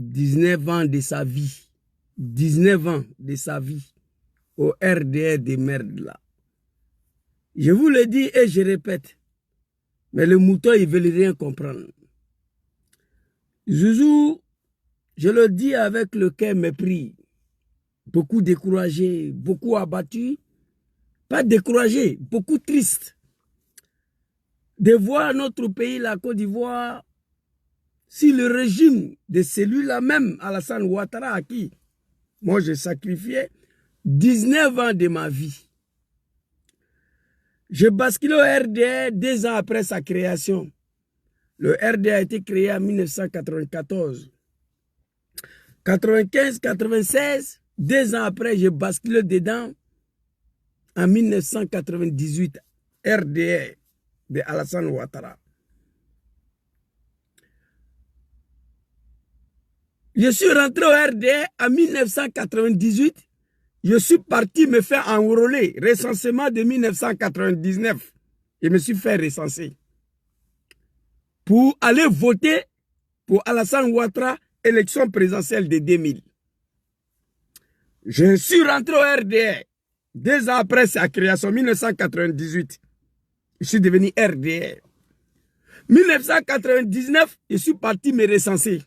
19 ans de sa vie. 19 ans de sa vie au RDR de merde là. Je vous le dis et je répète, mais les moutons, ils ne veulent rien comprendre. Zouzou, je le dis avec le cœur mépris, beaucoup découragé, beaucoup abattu, pas découragé, beaucoup triste de voir notre pays, la Côte d'Ivoire, si le régime de celui-là même, Alassane Ouattara, à qui moi j'ai sacrifié 19 ans de ma vie. Je bascule au RDR 2 ans après sa création. Le RDR a été créé en 1994. 95-96, 2 ans après, je bascule dedans en 1998. RDR de Alassane Ouattara. Je suis rentré au RDR en 1998. Je suis parti me faire enrôler. Recensement de 1999. Je me suis fait recenser. Pour aller voter pour Alassane Ouattara, élection présidentielle de 2000. Je suis rentré au RDR. 2 ans après sa création, 1998. Je suis devenu RDR. 1999, je suis parti me recenser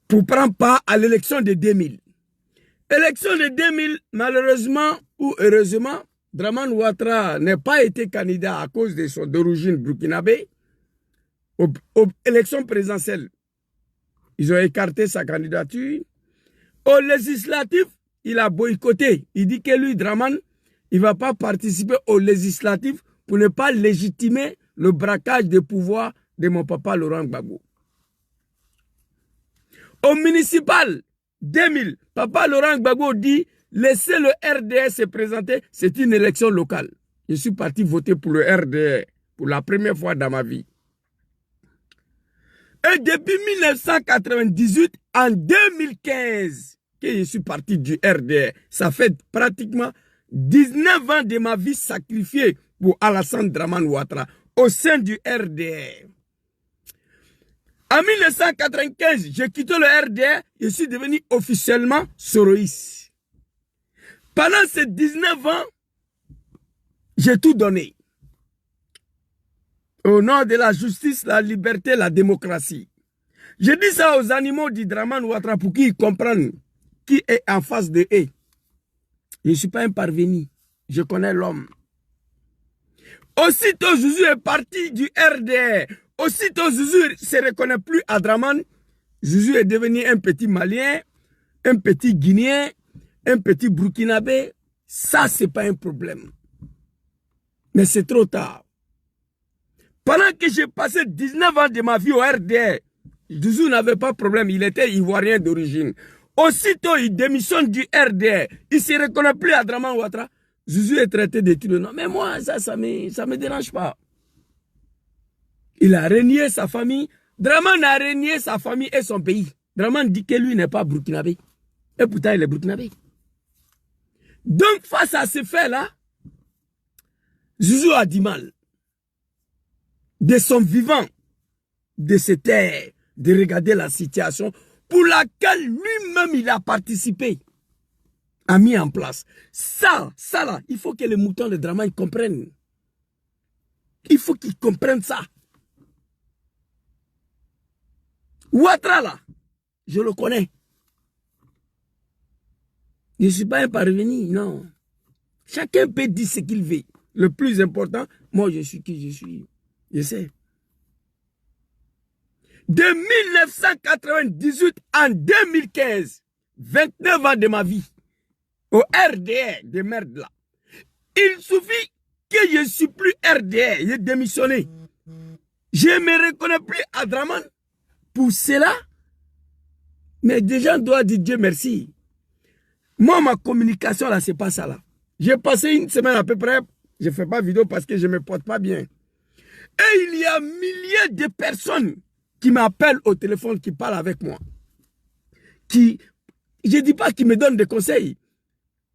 pour prendre part à l'élection de 2000. Élection de 2000, malheureusement ou heureusement, Dramane Ouattara n'a pas été candidat à cause de son d'origine burkinabé aux élections présidentielles. Ils ont écarté sa candidature. Aux législatives, il a boycotté. Il dit que lui, Dramane, il ne va pas participer aux législatives pour ne pas légitimer le braquage de pouvoir de mon papa Laurent Gbagbo. Au municipal 2000, papa Laurent Gbagbo dit laissez le RDR se présenter, c'est une élection locale. Je suis parti voter pour le RDR pour la première fois dans ma vie. Et depuis 1998, en 2015, que je suis parti du RDR, ça fait pratiquement 19 ans de ma vie sacrifiée pour Alassane Dramane Ouattara au sein du RDR. En 1995, j'ai quitté le RDR, je suis devenu officiellement soroïste. Pendant ces 19 ans, j'ai tout donné. Au nom de la justice, la liberté, la démocratie. Je dis ça aux animaux du Dramane Ouattara pour qu'ils comprennent qui est en face de eux. Je ne suis pas un parvenu. Je connais l'homme. Aussitôt, Zouzou est parti du RDR. Aussitôt, Zouzou ne se reconnaît plus à Dramane. Zouzou est devenu un petit Malien, un petit Guinéen, un petit Burkinabé. Ça, ce n'est pas un problème. Mais c'est trop tard. Pendant que j'ai passé 19 ans de ma vie au RDR, Zouzou n'avait pas de problème. Il était ivoirien d'origine. Aussitôt, il démissionne du RDR. Il ne se reconnaît plus à Dramane Ouattara. Zouzou est traité de tout le nom. Mais moi, ça me dérange pas. Il a renié sa famille. Dramane a renié sa famille et son pays. Dramane dit que lui n'est pas burkinabé. Et pourtant, il est burkinabé. Donc, face à ce fait-là, Zouzou a du mal. De son vivant, de se taire, de regarder la situation pour laquelle lui-même il a participé, a mis en place. Ça là, il faut que les moutons de Dramane comprennent. Il faut qu'ils comprennent ça. Ouattara là, je le connais. Je ne suis pas un parvenu, non. Chacun peut dire ce qu'il veut. Le plus important, moi je suis qui je suis. Je sais. De 1998 en 2015, 29 ans de ma vie, au RDR de merde là, il suffit que je ne suis plus RDR, j'ai démissionné. Je ne me reconnais plus à Dramane. Pour cela, mais des gens doivent dire Dieu merci. Moi, ma communication là, c'est pas ça là. J'ai passé une semaine à peu près, je ne fais pas vidéo parce que je ne me porte pas bien. Et il y a milliers de personnes qui m'appellent au téléphone, qui parlent avec moi. Je ne dis pas qui me donnent des conseils,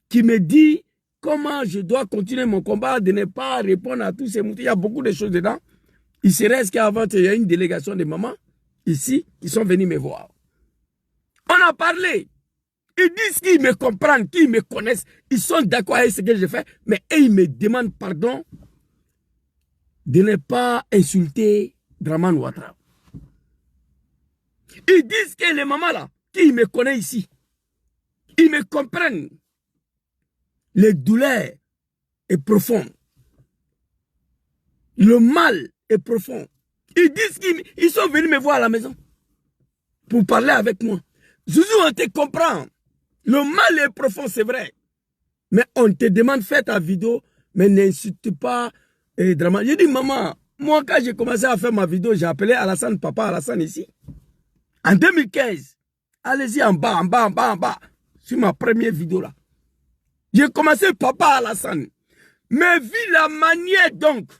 qui me disent comment je dois continuer mon combat, de ne pas répondre à tous ces moutons. Il y a beaucoup de choses dedans. Il se reste qu'avant, il y a une délégation de mamans. ici qui sont venus me voir. On a parlé. Ils disent qu'ils me comprennent, qu'ils me connaissent. Ils sont d'accord avec ce que je fais. Mais eux, ils me demandent pardon de ne pas insulter Draman Ouattara. Ils disent que les mamans là, qui me connaissent ici, ils me comprennent. Les douleurs est profonde. Le mal est profond. Ils disent qu'ils sont venus me voir à la maison pour parler avec moi. Zouzou, on te comprend. Le mal est profond, c'est vrai. Mais on te demande, fais ta vidéo, mais n'insulte pas Draman. J'ai dit, maman, moi, quand j'ai commencé à faire ma vidéo, j'ai appelé Alassane, papa Alassane ici. En 2015. Allez-y en bas, en bas, en bas, en bas. Sur ma première vidéo là. J'ai commencé papa Alassane. Mais vu la manière donc,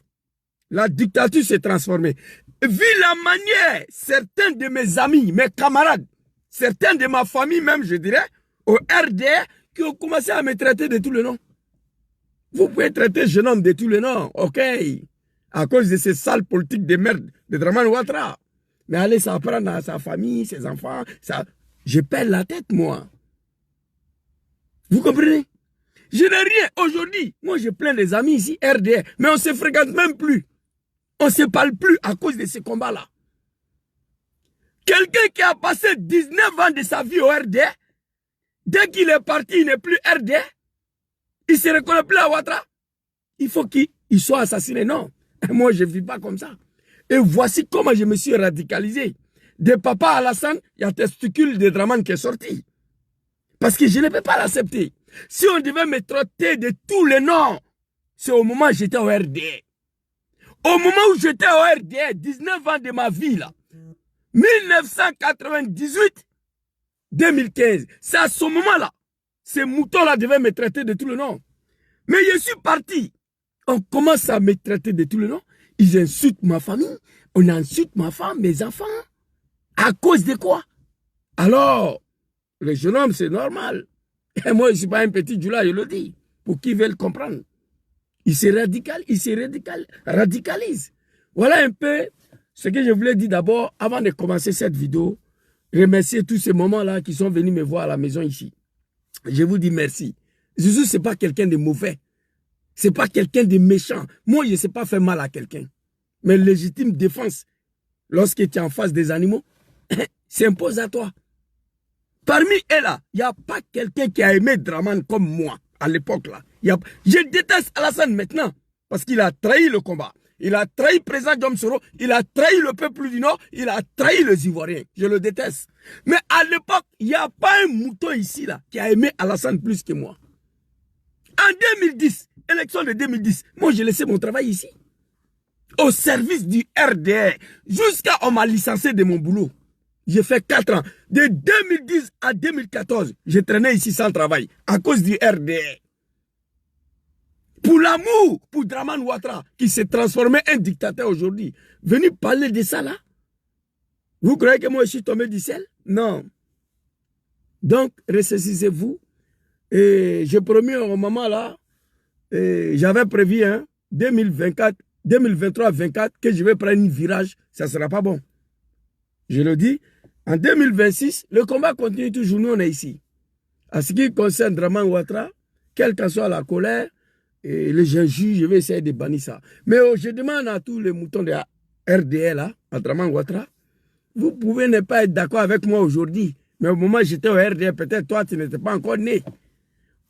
la dictature s'est transformée. Vu la manière, certains de mes amis, mes camarades, certains de ma famille même, je dirais, au RDR, qui ont commencé à me traiter de tous les noms. Vous pouvez traiter jeune homme de tous les noms, ok, à cause de ces sales politiques de merde de Draman Ouattara. Mais allez s'apprendre à sa famille, ses enfants, ça, je perds la tête, moi. Vous comprenez? Je n'ai rien. Aujourd'hui, moi j'ai plein des amis ici, RDR, mais on ne se fréquente même plus. On ne se parle plus à cause de ces combats-là. Quelqu'un qui a passé 19 ans de sa vie au RDR, dès qu'il est parti, il n'est plus RDR, il ne se reconnaît plus à Ouattara. Il faut qu'il soit assassiné. Non, moi je ne vis pas comme ça. Et voici comment je me suis radicalisé. De papa Alassane, il y a testicule de Draman qui est sorti. Parce que je ne peux pas l'accepter. Si on devait me traiter de tous les noms, c'est au moment où j'étais au RDR. Au moment où j'étais au RDR, 19 ans de ma vie là, 1998-2015, c'est à ce moment-là, ces moutons-là devaient me traiter de tous les noms. Mais je suis parti. On commence à me traiter de tous les noms. Ils insultent ma famille, on insulte ma femme, mes enfants. À cause de quoi? Alors, le jeune homme, c'est normal. Et moi, je ne suis pas un petit Djoula, je le dis. Pour qui veulent comprendre. Il se radicalise. Voilà un peu ce que je voulais dire d'abord, avant de commencer cette vidéo. Remercier tous ces moments-là qui sont venus me voir à la maison ici. Je vous dis merci. Jésus, ce n'est pas quelqu'un de mauvais. Ce n'est pas quelqu'un de méchant. Moi, je ne sais pas faire mal à quelqu'un. Mais légitime défense, lorsque tu es en face des animaux, s'impose à toi. Parmi eux là, il n'y a pas quelqu'un qui a aimé Draman comme moi, à l'époque là. Je déteste Alassane maintenant, parce qu'il a trahi le combat. Il a trahi le président Diom Soro, il a trahi le peuple du Nord, il a trahi les Ivoiriens. Je le déteste. Mais à l'époque, il n'y a pas un mouton ici là qui a aimé Alassane plus que moi. En 2010, élection de 2010, moi j'ai laissé mon travail ici. Au service du RDR. Jusqu'à on m'a licencié de mon boulot. J'ai fait 4 ans. De 2010 à 2014, je traînais ici sans travail. À cause du RDR. Pour l'amour, pour Draman Ouattara, qui s'est transformé en dictateur aujourd'hui. Venez parler de ça là. Vous croyez que moi je suis tombé du ciel? Non. Donc, ressaisissez-vous. Et j'ai promis au moment là, j'avais prévu 2024, 2023-2024 que je vais prendre un virage, ça ne sera pas bon. Je le dis, en 2026, le combat continue toujours, nous on est ici. À ce qui concerne Draman Ouattara, quelle que soit la colère, et les gens jugent, je vais essayer de bannir ça. Mais je demande à tous les moutons de RDL, là, à Draman Ouattara, vous pouvez ne pas être d'accord avec moi aujourd'hui, mais au moment où j'étais au RDL, peut-être toi tu n'étais pas encore né.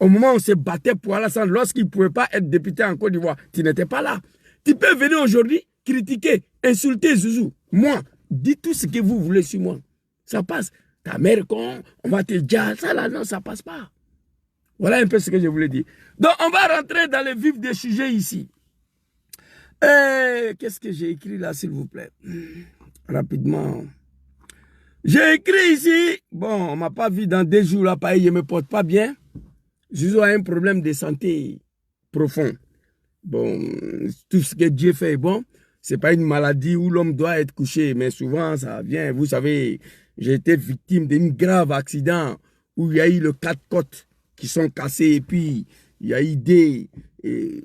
Au moment où on se battait pour Alassane, lorsqu'il ne pouvait pas être député en Côte d'Ivoire, tu n'étais pas là. Tu peux venir aujourd'hui critiquer, insulter Zouzou. Moi, dis tout ce que vous voulez sur moi. Ça passe. Ta mère con, on va te dire ça là, non, ça passe pas. Voilà un peu ce que je voulais dire. Donc, on va rentrer dans le vif des sujets ici. Qu'est-ce que j'ai écrit là, s'il vous plaît? Rapidement. J'ai écrit ici, bon, on ne m'a pas vu dans 2 jours là, pareil, je ne me porte pas bien. Zouzou a un problème de santé profond. Bon, tout ce que Dieu fait est bon. Ce n'est pas une maladie où l'homme doit être couché, mais souvent ça vient. Vous savez, j'ai été victime d'un grave accident où il y a eu les 4 côtes qui sont cassées et puis il y a eu des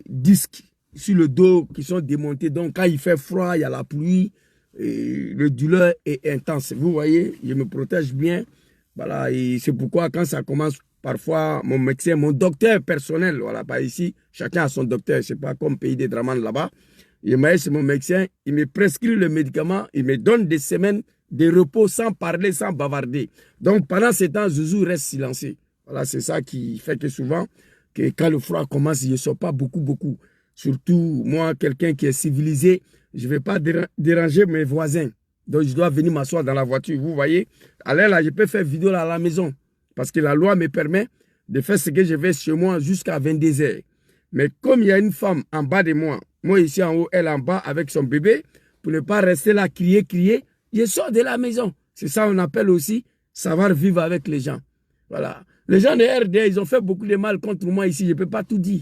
disques sur le dos qui sont démontés. Donc quand il fait froid, il y a la pluie. Et le douleur est intense. Vous voyez, je me protège bien. Voilà, et c'est pourquoi quand ça commence, parfois, mon médecin, mon docteur personnel, voilà, pas ici, chacun a son docteur, c'est pas comme pays des Draman là-bas. C'est mon médecin, il me prescrit le médicament, il me donne des semaines de repos sans parler, sans bavarder. Donc pendant ce temps, Zouzou reste silencieux. Voilà, c'est ça qui fait que souvent, que quand le froid commence, je ne sors pas beaucoup. Surtout, moi, quelqu'un qui est civilisé, je ne vais pas déranger mes voisins. Donc, je dois venir m'asseoir dans la voiture. Vous voyez, alors là, je peux faire vidéo là, à la maison. Parce que la loi me permet de faire ce que je vais chez moi jusqu'à 22 h. Mais comme il y a une femme en bas de moi, moi ici en haut, elle en bas avec son bébé, pour ne pas rester là, crier, je sors de la maison. C'est ça qu'on appelle aussi savoir vivre avec les gens. Voilà. Les gens de RD, ils ont fait beaucoup de mal contre moi ici. Je ne peux pas tout dire.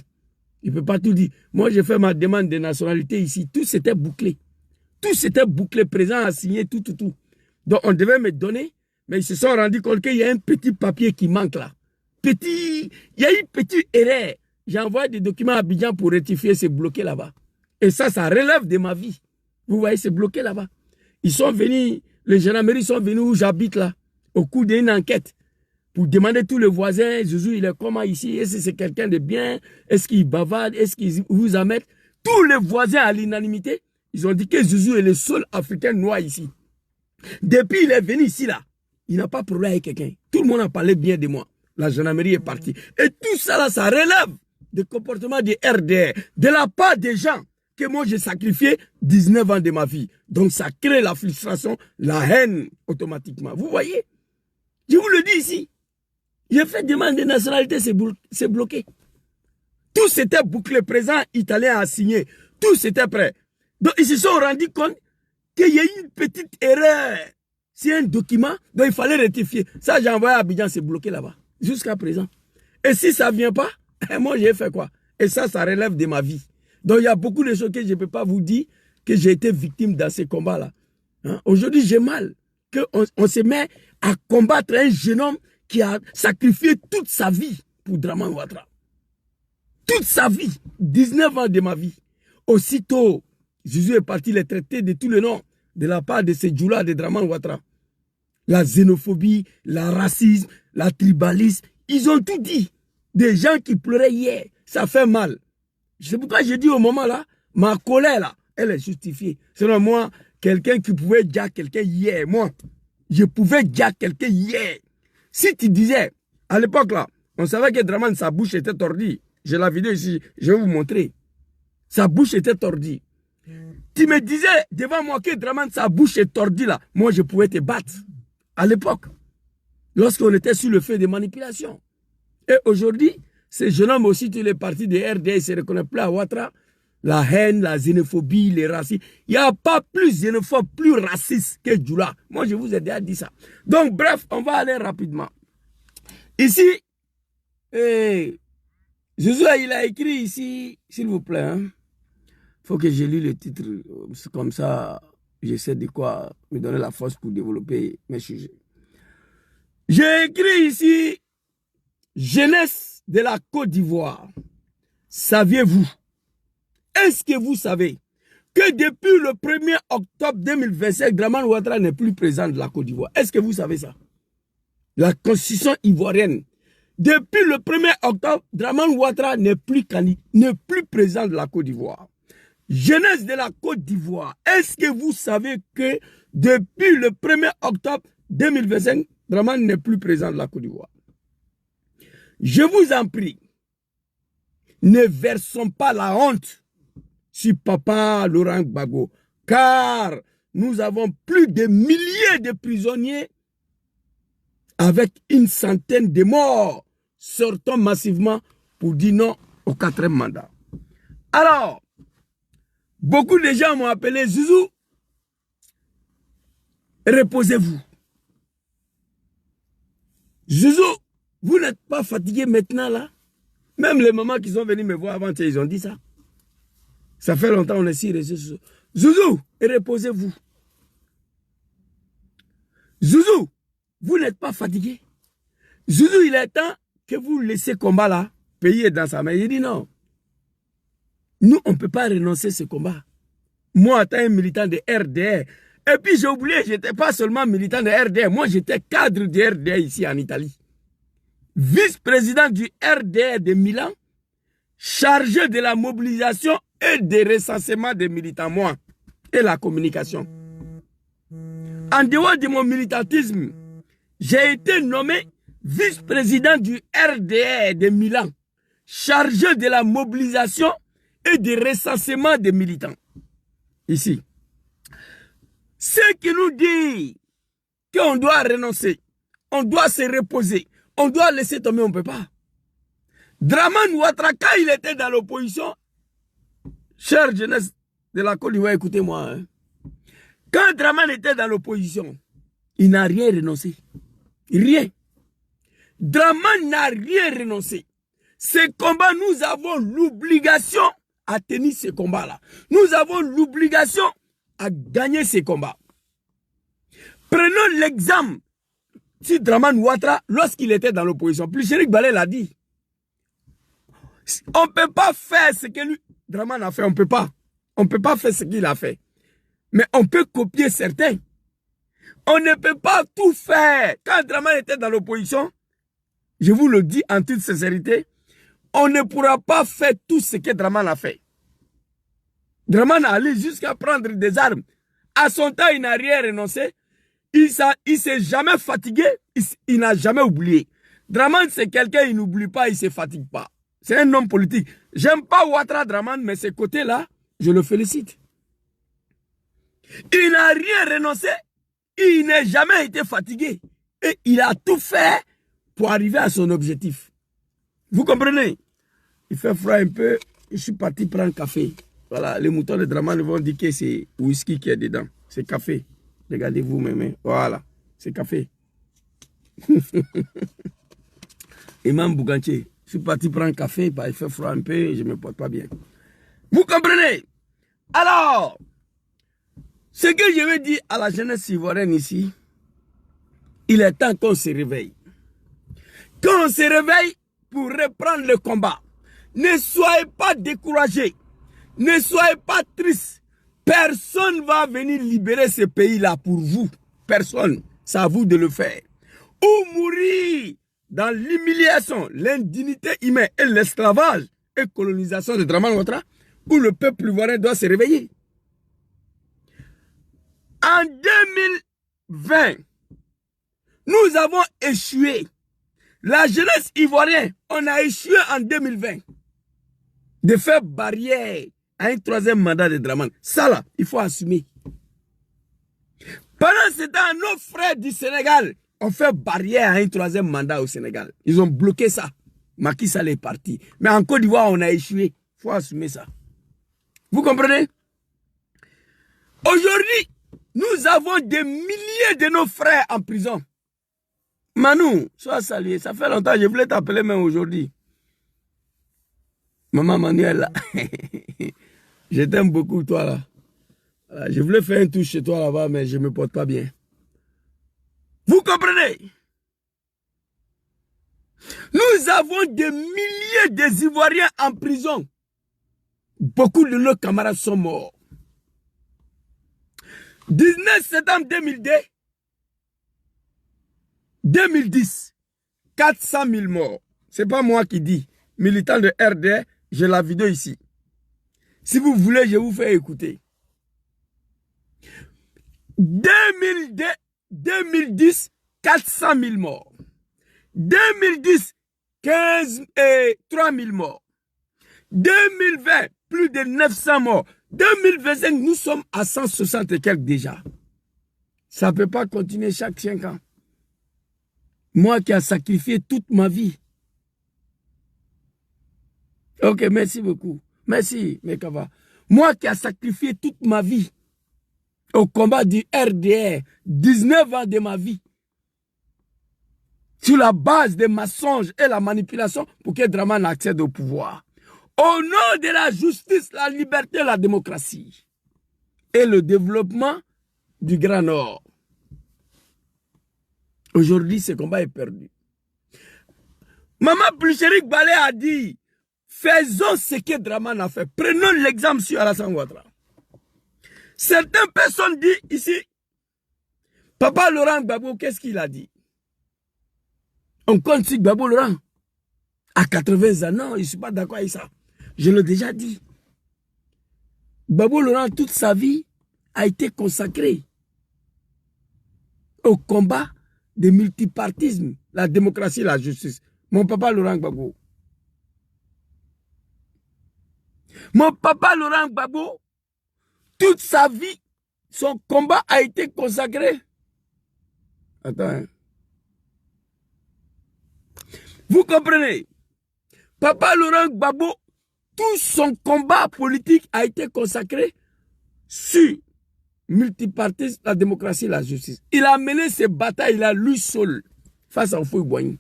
Je ne peux pas tout dire. Moi, j'ai fait ma demande de nationalité ici. Tout s'était bouclé. Tout s'était bouclé, présent à signer, tout. Donc, on devait me donner, mais ils se sont rendus compte qu'il y a un petit papier qui manque là. Il y a une petite erreur. J'ai envoyé des documents à Abidjan pour rectifier, c'est bloqué là-bas. Et ça relève de ma vie. Vous voyez, c'est bloqué là-bas. Ils sont venus, les gendarmeries sont venus où j'habite là, au cours d'une enquête, pour demander tous les voisins, Zouzou, il est comment ici? Est-ce que c'est quelqu'un de bien? Est-ce qu'il bavarde? Est-ce qu'il vous amène? Tous les voisins à l'unanimité, ils ont dit que Zouzou est le seul Africain noir ici. Depuis il est venu ici là, il n'a pas problème avec quelqu'un. Tout le monde a parlé bien de moi. La gendarmerie est partie. Et tout ça là, ça relève des comportements des RDR, de la part des gens que moi j'ai sacrifié 19 ans de ma vie. Donc ça crée la frustration, la haine automatiquement. Vous voyez? Je vous le dis ici. J'ai fait demande de nationalité, c'est bloqué. Tout s'était bouclé, présent italien a signé. Tout c'était prêt. Donc ils se sont rendus compte qu'il y a eu une petite erreur. C'est un document, donc il fallait rectifier. Ça, j'ai envoyé à Abidjan, c'est bloqué là-bas. Jusqu'à présent. Et si ça ne vient pas, moi j'ai fait quoi? Et ça relève de ma vie. Donc il y a beaucoup de choses que je ne peux pas vous dire que j'ai été victime dans ces combats-là. Hein? Aujourd'hui, j'ai mal qu'on se met à combattre un jeune homme qui a sacrifié toute sa vie pour Draman Ouattara. Toute sa vie, 19 ans de ma vie. Aussitôt, Jésus est parti les traiter de tous les noms de la part de ces djoulas de Draman Ouattara. La xénophobie, le racisme, la tribalisme, ils ont tout dit. Des gens qui pleuraient hier, ça fait mal. C'est pourquoi j'ai dit au moment là, ma colère là, elle est justifiée. Selon moi, quelqu'un qui pouvait dire quelqu'un hier, moi, je pouvais dire quelqu'un hier. Si tu disais, à l'époque là, on savait que Draman, sa bouche était tordue. J'ai la vidéo ici, je vais vous montrer. Sa bouche était tordue. Tu me disais devant moi que Draman, sa bouche est tordue là, moi je pouvais te battre. À l'époque, lorsqu'on était sur le feu de manipulation. Et aujourd'hui, ces jeunes hommes aussi, tous les partis de RDA, ils se reconnaissent plus à Ouattara. La haine, la xénophobie, les racistes. Il n'y a pas plus xénophobe, plus raciste que Djoula. Moi, je vous ai déjà dit ça. Donc, bref, on va aller rapidement. Ici, Zouzou, il a écrit ici, s'il vous plaît. Il faut que je lis le titre. Comme ça, j'essaie de quoi me donner la force pour développer mes sujets. J'ai écrit ici, jeunesse de la Côte d'Ivoire. Saviez-vous? Est-ce que vous savez que depuis le 1er octobre 2025, Draman Ouattara n'est plus président de la Côte d'Ivoire? Est-ce que vous savez ça? La constitution ivoirienne. Depuis le 1er octobre, Draman Ouattara n'est plus président de la Côte d'Ivoire. Jeunesse de la Côte d'Ivoire. Est-ce que vous savez que depuis le 1er octobre 2025, Draman n'est plus président de la Côte d'Ivoire? Je vous en prie, ne versons pas la honte sur Papa Laurent Gbagbo, car nous avons plus de milliers de prisonniers avec une centaine de morts. Sortons massivement pour dire non au 4e mandat. Alors, beaucoup de gens m'ont appelé Zouzou. Reposez-vous. Zouzou, vous n'êtes pas fatigué maintenant là? Même les mamans qui sont venues me voir avant, ils ont dit ça. Ça fait longtemps qu'on est ici. Zouzou, reposez-vous. Zouzou, vous n'êtes pas fatigué? Zouzou, il est temps que vous laissez combat là. Pays est dans sa main. Il dit non. Nous, on ne peut pas renoncer à ce combat. Moi, étant un militant de RDR, Et puis j'ai oublié, je n'étais pas seulement militant de RDR, moi j'étais cadre du RDR ici en Italie. Vice-président du RDR de Milan, chargé de la mobilisation et des recensements des militants, moi, et la communication. En dehors de mon militantisme, j'ai été nommé vice-président du RDR de Milan, chargé de la mobilisation et des recensements des militants. Ici. Ce qui nous dit qu'on doit renoncer, on doit se reposer, on doit laisser tomber, on ne peut pas. Dramane Ouattara, quand il était dans l'opposition, chère jeunesse de la Côte d'Ivoire, écoutez-moi. Hein. Quand Dramane était dans l'opposition, il n'a rien renoncé. Rien. Dramane n'a rien renoncé. Ces combats, nous avons l'obligation à tenir ces combats-là. Nous avons l'obligation à gagner ces combats. Prenons l'exemple si Dramane Ouattara, lorsqu'il était dans l'opposition, Pulcherik Balé l'a dit. On ne peut pas faire ce que lui, Dramane a fait, on ne peut pas. On ne peut pas faire ce qu'il a fait. Mais on peut copier certains. On ne peut pas tout faire. Quand Dramane était dans l'opposition, je vous le dis en toute sincérité, on ne pourra pas faire tout ce que Dramane a fait. Dramane allait jusqu'à prendre des armes. À son temps, il n'a rien renoncé. Il ne s'est jamais fatigué. Il n'a jamais oublié. Dramane, c'est quelqu'un, il n'oublie pas, il ne se fatigue pas. C'est un homme politique. J'aime pas Ouattara Dramane, mais ces côtés-là, je le félicite. Il n'a rien renoncé. Il n'a jamais été fatigué. Et il a tout fait pour arriver à son objectif. Vous comprenez? Il fait froid un peu. Je suis parti prendre un café. Voilà, les moutons de Dramane vont dire que c'est whisky qui est dedans. C'est café. Regardez vous-même. Voilà, c'est café. Imam Bouganché, je suis parti prendre un café, il fait froid un peu et je ne me porte pas bien. Vous comprenez? Alors, ce que je veux dire à la jeunesse ivoirienne ici, il est temps qu'on se réveille. Qu'on se réveille pour reprendre le combat. Ne soyez pas découragés. Ne soyez pas tristes. Personne ne va venir libérer ce pays-là pour vous. Personne. C'est à vous de le faire. Ou mourir dans l'humiliation, l'indignité humaine et l'esclavage et colonisation de Dramane Ouattara, où le peuple ivoirien doit se réveiller. En 2020, nous avons échoué. La jeunesse ivoirienne, on a échoué en 2020 de faire barrière à un troisième mandat de Dramane. Ça là, il faut assumer. Pendant ce temps, nos frères du Sénégal ont fait barrière à un troisième mandat au Sénégal. Ils ont bloqué ça. Macky Sall est parti. Mais en Côte d'Ivoire, on a échoué. Il faut assumer ça. Vous comprenez? Aujourd'hui, nous avons des milliers de nos frères en prison. Manu, sois salué. Ça fait longtemps, je voulais t'appeler même aujourd'hui. Maman Manuel, je t'aime beaucoup, toi là. Voilà, je voulais faire un tour chez toi là-bas, mais je ne me porte pas bien. Vous comprenez? Nous avons des milliers des Ivoiriens en prison. Beaucoup de nos camarades sont morts. 19 septembre 2010, 400 000 morts. Ce n'est pas moi qui dis. Militant de RDR, j'ai la vidéo ici. Si vous voulez, je vous fais écouter. 2010, 400 000 morts. 2010, 3 000 morts. 2020, plus de 900 morts. 2025, nous sommes à 160 et quelques déjà. Ça ne peut pas continuer chaque 5 ans. Moi qui ai sacrifié toute ma vie. Ok, merci beaucoup. Merci, Mekava. Moi qui ai sacrifié toute ma vie au combat du RDR, 19 ans de ma vie, sur la base des mensonges et la manipulation pour que Dramane accède au pouvoir. Au nom de la justice, la liberté, la démocratie et le développement du Grand Nord. Aujourd'hui, ce combat est perdu. Maman Pulcherik Balé a dit, faisons ce que Dramane a fait. Prenons l'exemple sur Alassane Ouattara. Certaines personnes disent ici, Papa Laurent Gbagbo, qu'est-ce qu'il a dit? On compte sur Gbagbo Laurent. À 80 ans, non, je ne suis pas d'accord avec ça. Je l'ai déjà dit. Gbagbo Laurent, toute sa vie, a été consacré au combat du multipartisme, la démocratie et la justice. Mon papa Laurent Gbagbo. Mon papa Laurent Gbagbo, toute sa vie, son combat a été consacré. Attends. Hein. Vous comprenez? Papa Laurent Gbagbo, tout son combat politique a été consacré sur multipartisme, la démocratie et la justice. Il a mené ses batailles là, lui seul, face à Houphouët-Boigny.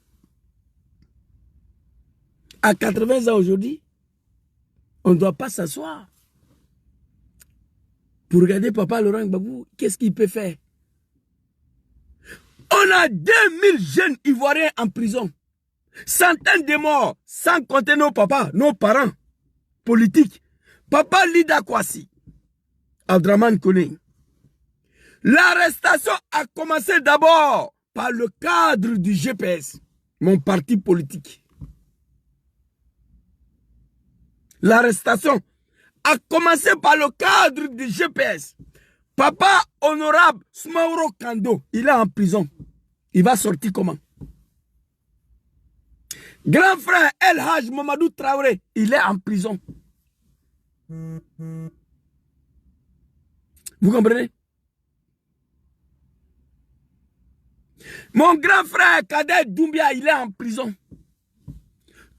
À 80 ans aujourd'hui, on ne doit pas s'asseoir pour regarder Papa Laurent Gbagbo. Qu'est-ce qu'il peut faire? On a 2000 jeunes Ivoiriens en prison. Centaines de morts, sans compter nos papas, nos parents politiques. Papa Lida Kwasi, Abdraman Koné. L'arrestation a commencé d'abord par le cadre du GPS, mon parti politique. L'arrestation a commencé par le cadre du GPS. Papa honorable Smauro Kando, il est en prison. Il va sortir comment? Grand frère El Haj Mamadou Traoré, il est en prison. Vous comprenez? Mon grand frère Kader Doumbia, il est en prison.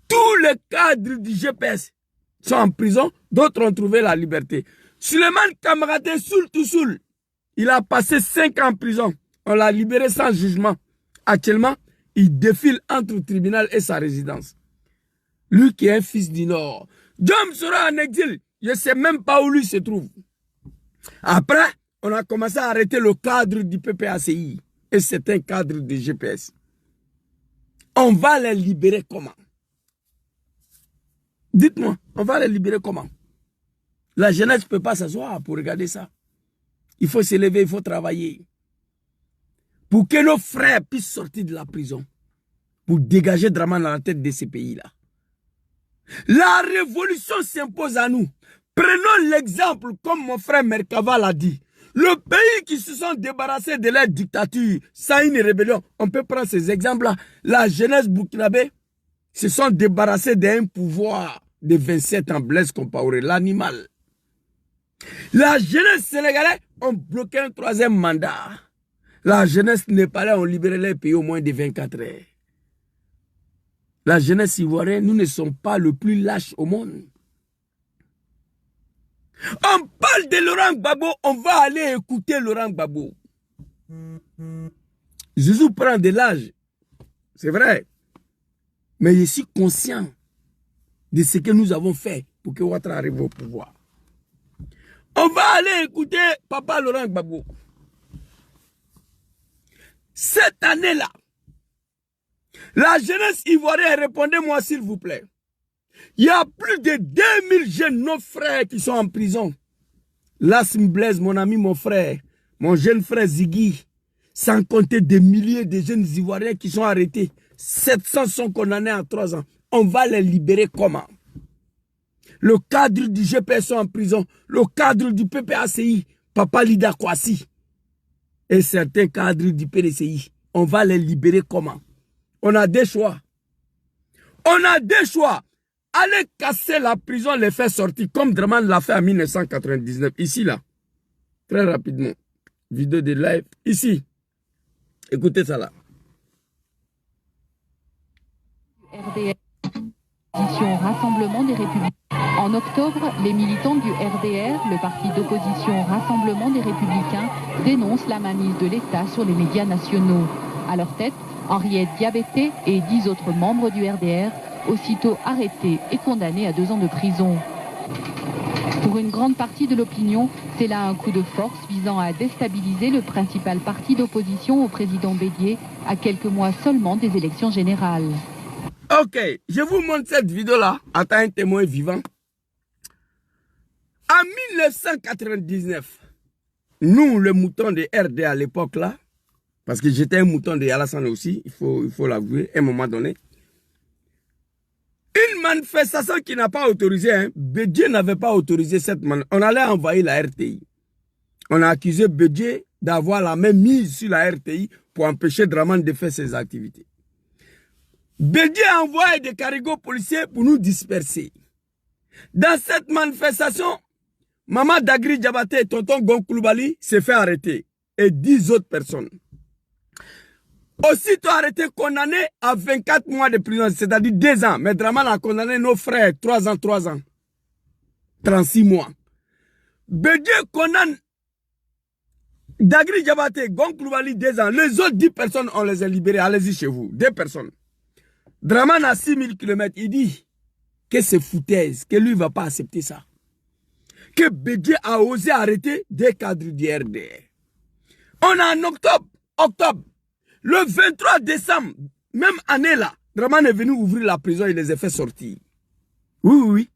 Tous les cadres du GPS sont en prison, d'autres ont trouvé la liberté. Suleiman Kamaraté Soul Toussoul, il a passé 5 ans en prison. On l'a libéré sans jugement. Actuellement, il défile entre le tribunal et sa résidence. Lui qui est un fils du Nord. John sera en exil. Je ne sais même pas où lui se trouve. Après, on a commencé à arrêter le cadre du PPACI. Et c'est un cadre de GPS. On va les libérer comment? Dites-moi, on va les libérer comment? La jeunesse ne peut pas s'asseoir pour regarder ça. Il faut se lever, il faut travailler. Pour que nos frères puissent sortir de la prison. Pour dégager Dramane dans la tête de ces pays-là. La révolution s'impose à nous. Prenons l'exemple, comme mon frère Merkava l'a dit. Le pays qui se sont débarrassés de leur dictature, sans une rébellion, on peut prendre ces exemples-là. La jeunesse burkinabé se sont débarrassés d'un pouvoir de 27 ans, Blaise Compaoré, l'animal. La jeunesse sénégalaise ont bloqué un 3e mandat. La jeunesse népalaise ont libéré les pays au moins de 24 heures. La jeunesse ivoirienne, nous ne sommes pas le plus lâche au monde. On parle de Laurent Gbagbo, on va aller écouter Laurent Gbagbo. Jésus prend de l'âge, c'est vrai. Mais je suis conscient de ce que nous avons fait pour que Ouattara arrive au pouvoir. On va aller écouter Papa Laurent Gbagbo. Cette année-là, la jeunesse ivoirienne, répondez-moi s'il vous plaît. Il y a plus de 2000 jeunes, nos frères qui sont en prison. Lassim Blaise, mon ami, mon frère, mon jeune frère Ziggy, sans compter des milliers de jeunes ivoiriens qui sont arrêtés. 700 sont condamnés à 3 ans. On va les libérer comment? Le cadre du GPS sont en prison. Le cadre du PPACI, Papa Lida Kwasi, et certains cadres du PDCI. On va les libérer comment? On a des choix. On a des choix. Allez casser la prison, les faire sortir, comme Dramane l'a fait en 1999. Ici, là. Très rapidement. Vidéo de live. Ici. Écoutez ça là. RDR, Rassemblement des Républicains. En octobre, les militants du RDR, le parti d'opposition Rassemblement des Républicains, dénoncent la mainmise de l'État sur les médias nationaux. À leur tête, Henriette Diabété et 10 autres membres du RDR, aussitôt arrêtés et condamnés à 2 ans de prison. Pour une grande partie de l'opinion, c'est là un coup de force visant à déstabiliser le principal parti d'opposition au président Bédié à quelques mois seulement des élections générales. Ok, je vous montre cette vidéo-là. Attends, un témoin vivant. En 1999, nous, le mouton de RD à l'époque là, Parce que j'étais un mouton de Alassane aussi, il faut l'avouer, à un moment donné. Une manifestation qui n'a pas autorisé, hein, Bédié n'avait pas autorisé cette manifestation. On allait envahir la RTI. On a accusé Bédié d'avoir la même mise sur la RTI pour empêcher Dramane de faire ses activités. Bédié a envoyé des carigots policiers pour nous disperser. Dans cette manifestation, Maman Dagri Diabaté et tonton Gonkouloubali s'est fait arrêter. Et 10 autres personnes. Aussitôt arrêté, condamné à 24 mois de prison, c'est-à-dire 2 ans. Mais Dramane a condamné nos frères 3 ans, 3 ans. 36 mois. Bédié condamne Dagri Diabaté, Gonkouloubali 2 ans. Les autres 10 personnes, on les a libérés. Allez-y chez vous. 2 personnes. Dramane a 6000 km. Il dit que c'est foutaise, que lui ne va pas accepter ça. Que Bédié a osé arrêter des cadres du RDR. On a en octobre. Le 23 décembre, même année là, Dramane est venu ouvrir la prison et les a fait sortir. Oui.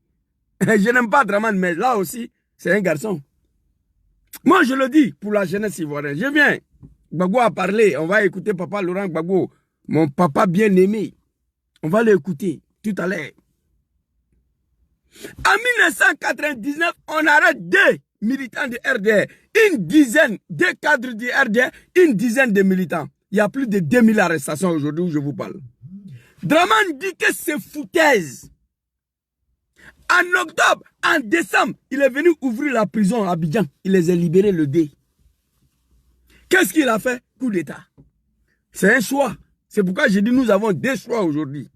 Je n'aime pas Dramane, mais là aussi, c'est un garçon. Moi, je le dis pour la jeunesse ivoirienne. Je viens. Gbagbo a parlé. On va écouter papa Laurent Gbagbo, mon papa bien-aimé. On va l'écouter tout à l'heure. En 1999, on arrête 2 militants du RDR. Une dizaine, 2 cadres du RDR, une dizaine de militants. Il y a plus de 2000 arrestations aujourd'hui où je vous parle. Dramane dit que c'est foutaise. En octobre, en décembre, il est venu ouvrir la prison à Abidjan. Il les a libérés le dé. Qu'est-ce qu'il a fait? Coup d'État. C'est un choix. C'est pourquoi j'ai dit nous avons 2 choix aujourd'hui.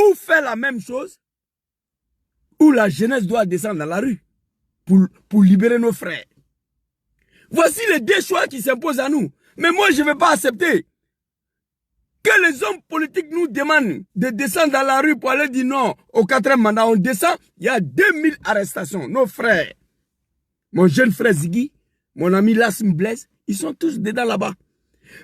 Ou faire la même chose, ou la jeunesse doit descendre dans la rue pour libérer nos frères. Voici les 2 choix qui s'imposent à nous. Mais moi, je ne vais pas accepter que les hommes politiques nous demandent de descendre dans la rue pour aller dire non au 4e mandat. On descend, il y a 2000 arrestations. Nos frères, mon jeune frère Ziggy, mon ami Lassim Blaise, ils sont tous dedans là-bas.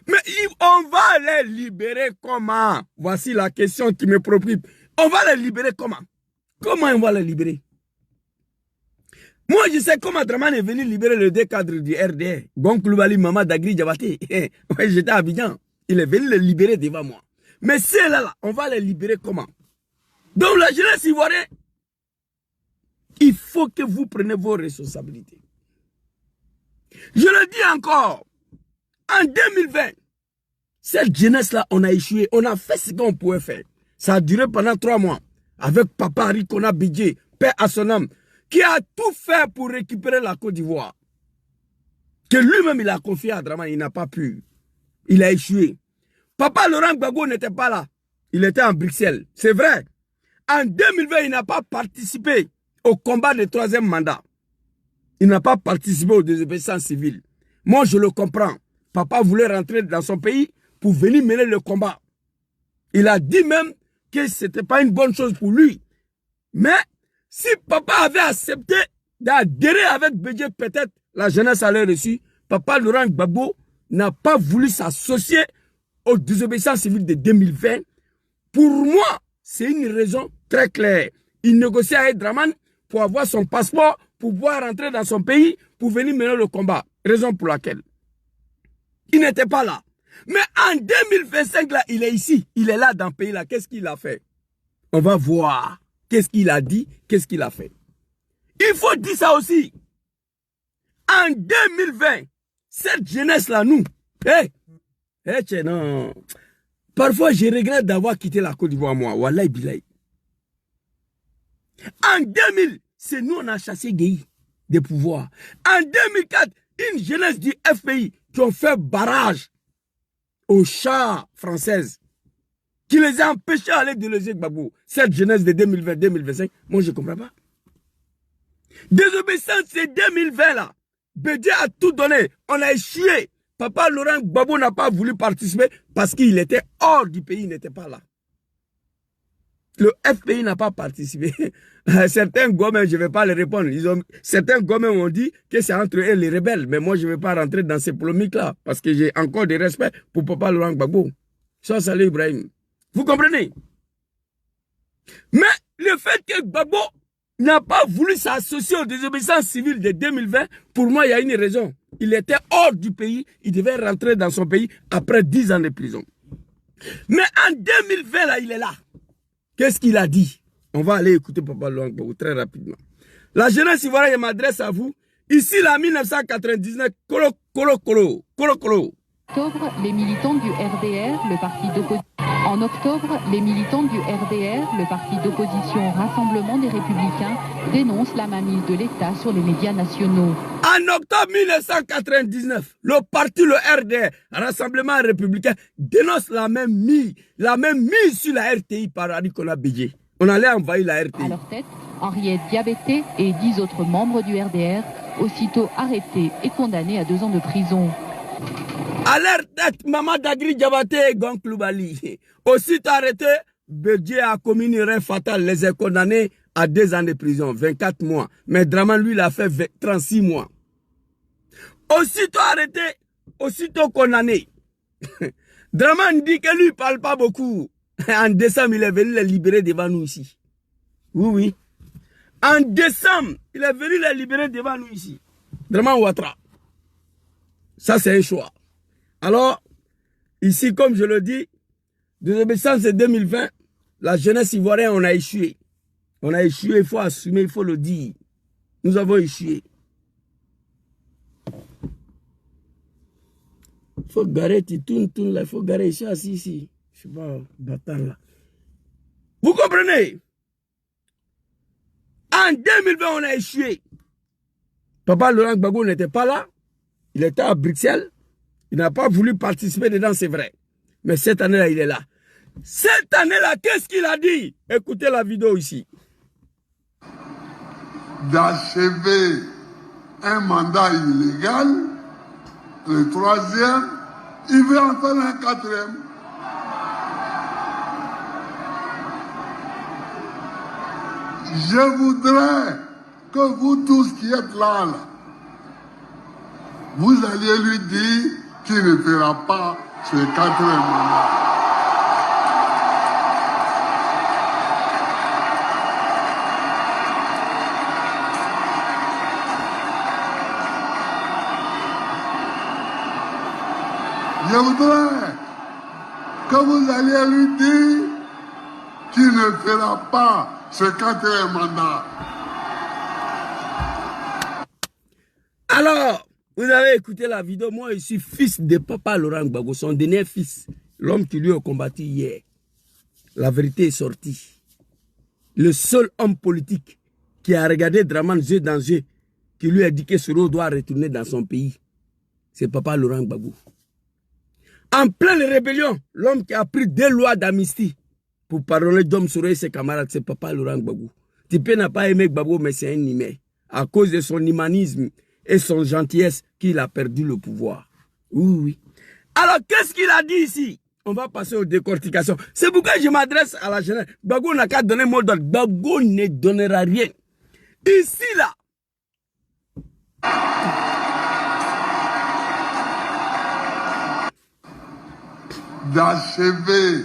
Mais on va les libérer comment? Voici la question qui me préoccupe. On va les libérer comment? Comment on va les libérer? Moi, je sais comment Dramane est venu libérer les 2 cadres du RDR. Gonkouloubali, Maman Dagri Diabaté. Ouais, j'étais à Abidjan. Il est venu les libérer devant moi. Mais ceux-là, on va les libérer comment? Donc la jeunesse ivoirienne, il faut que vous preniez vos responsabilités. Je le dis encore, en 2020, cette jeunesse-là, on a échoué. On a fait ce qu'on pouvait faire. Ça a duré pendant 3 mois. Avec Papa Rikona Bédié, père à son âme, qui a tout fait pour récupérer la Côte d'Ivoire. Que lui-même, il a confié à Dramane, il n'a pas pu. Il a échoué. Papa Laurent Gbagbo n'était pas là. Il était en Bruxelles. C'est vrai. En 2020, il n'a pas participé au combat du 3e mandat. Il n'a pas participé aux désobéissances civiles. Moi, je le comprends. Papa voulait rentrer dans son pays pour venir mener le combat. Il a dit même que ce n'était pas une bonne chose pour lui. Mais si papa avait accepté d'adhérer avec Bédié, peut-être la jeunesse allait reçu. Papa Laurent Gbagbo n'a pas voulu s'associer aux désobéissances civiles de 2020. Pour moi, c'est une raison très claire. Il négociait avec Dramane pour avoir son passeport, pour pouvoir rentrer dans son pays, pour venir mener le combat. Raison pour laquelle il n'était pas là. Mais en 2025, là, il est ici. Il est là dans le pays là. Qu'est-ce qu'il a fait? On va voir. Qu'est-ce qu'il a dit? Qu'est-ce qu'il a fait? Il faut dire ça aussi. En 2020, cette jeunesse-là, nous, non. Parfois, je regrette d'avoir quitté la Côte d'Ivoire, moi. Wallahi billahi. En 2000, c'est nous, on a chassé Guéhi des pouvoirs. En 2004, une jeunesse du FPI qui ont fait barrage aux chars françaises, qui les a empêchés d'aller déloger Gbagbo. Cette jeunesse de 2020-2025, moi je ne comprends pas. Désobéissance, c'est 2020 là. Bédié a tout donné. On a échoué. Papa Laurent Gbagbo n'a pas voulu participer parce qu'il était hors du pays, il n'était pas là. Le FPI n'a pas participé. Certains gommes, je ne vais pas les répondre. Certains gommes ont dit que c'est entre eux et les rebelles. Mais moi, je ne vais pas rentrer dans ces polémiques-là. Parce que j'ai encore des respects pour Papa Laurent Gbagbo. Ça, salut Ibrahim. Vous comprenez? Mais le fait que Gbagbo n'a pas voulu s'associer aux désobéissances civiles de 2020, pour moi, il y a une raison. Il était hors du pays, il devait rentrer dans son pays après 10 ans de prison. Mais en 2020, là, il est là. Qu'est-ce qu'il a dit? On va aller écouter Papa Laurent Gbagbo très rapidement. La jeunesse ivoirienne, je m'adresse à vous. Ici, là, 1999, Kolo. Octobre, les militants du RDR, le parti d'opposition. En octobre, les militants du RDR, le parti d'opposition Rassemblement des Républicains, dénoncent la mainmise de l'État sur les médias nationaux. En octobre 1999, le parti, le RDR, Rassemblement Républicain, dénonce la même mise sur la RTI par Nicolas Bédié. On allait envahir la RTI. À leur tête, Henriette Diabeté et 10 autres membres du RDR, aussitôt arrêtés et condamnés à 2 ans de prison. À leur tête, Maman Dagri Diabaté et Gon Koulibaly. Aussitôt arrêté, Bédié a commis une erreur fatale, les a condamnés à 2 ans de prison, 24 mois. Mais Draman, lui, l'a fait 36 mois. Aussitôt arrêté, aussitôt condamné. Draman dit que lui ne parle pas beaucoup. En décembre, il est venu les libérer devant nous ici. Oui, oui. En décembre, il est venu les libérer devant nous ici. Draman Ouattara. Ça, c'est un choix. Alors, ici, comme je le dis, désobéissance de 2020, la jeunesse ivoirienne, on a échoué. On a échoué, il faut assumer, il faut le dire. Nous avons échoué. Il faut garer, tu tournes là, il faut garer ici, assis ici. Je sais pas, battant là. Vous comprenez? En 2020, on a échoué. Papa Laurent Gbagbo n'était pas là. Il était à Bruxelles. Il n'a pas voulu participer dedans, c'est vrai. Mais cette année-là, il est là. Cette année-là, qu'est-ce qu'il a dit? Écoutez la vidéo ici. D'achever un mandat illégal, le 3e, il veut en faire un 4e. Je voudrais que vous tous qui êtes là, vous alliez lui dire qu'il ne fera pas ce 4e mandat. Je voudrais que vous alliez lui dire qu'il ne fera pas ce 4e mandat. Alors, vous avez écouté la vidéo. Moi, je suis fils de Papa Laurent Gbagbo, son dernier fils. L'homme qui lui a combattu hier. La vérité est sortie. Le seul homme politique qui a regardé Draman yeux dans yeux, qui lui a dit que Soro doit retourner dans son pays, c'est Papa Laurent Gbagbo. En pleine rébellion, l'homme qui a pris 2 lois d'amnistie pour pardonner Dom Soro et ses camarades, c'est Papa Laurent Gbagbo. Tipé n'a pas aimé Gbagbo, mais c'est un nimé. À cause de son humanisme et son gentillesse qu'il a perdu le pouvoir. Oui, oui. Alors, qu'est-ce qu'il a dit ici? On va passer aux décortications. C'est pourquoi je m'adresse à la jeunesse. Gbagbo n'a qu'à donner mot d'ordre. Gbagbo ne donnera rien. Ici, là. D'achever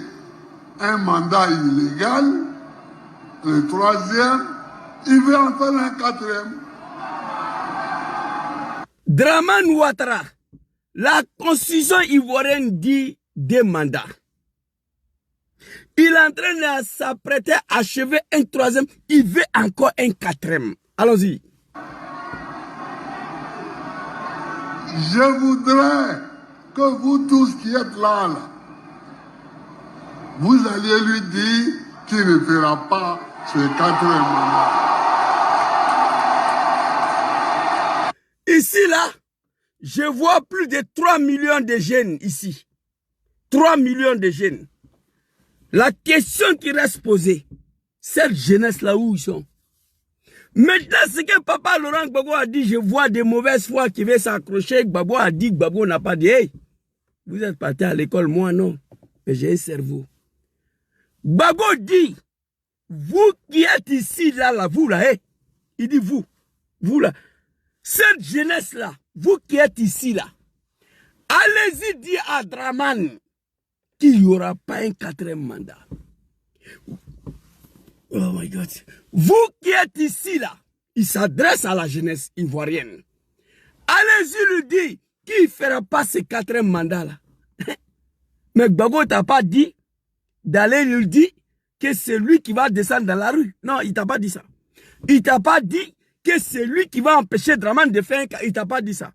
un mandat illégal, le 3e, il veut en faire un 4e. Draman Ouattara, la constitution ivoirienne dit 2 mandats. Il est en train de s'apprêter à achever un 3e, il veut encore un 4e. Allons-y. Je voudrais que vous tous qui êtes là, vous alliez lui dire qu'il ne fera pas ce 4e mandat. Ici, là, je vois plus de 3 millions de jeunes ici. 3 millions de jeunes. La question qui reste posée, cette jeunesse-là, où ils sont? Maintenant, ce que Papa Laurent Gbagbo a dit, je vois des mauvaises foi qui veulent s'accrocher. Gbagbo a dit, Gbagbo n'a pas dit, hey, vous êtes parti à l'école, moi non, mais j'ai un cerveau. Gbagbo dit, vous qui êtes ici, là, vous là, hey, il dit vous là, cette jeunesse-là, vous qui êtes ici, là, allez-y dire à Draman qu'il n'y aura pas un 4e mandat. Oh my God. Vous qui êtes ici, là, il s'adresse à la jeunesse ivoirienne. Allez-y lui dire qu'il ne fera pas ce 4e mandat, là. Mais Gbagbo t'a pas dit d'aller lui dire que c'est lui qui va descendre dans la rue. Non, il t'a pas dit ça. Il t'a pas dit que c'est lui qui va empêcher Dramane de faire un cas. Il t'a pas dit ça.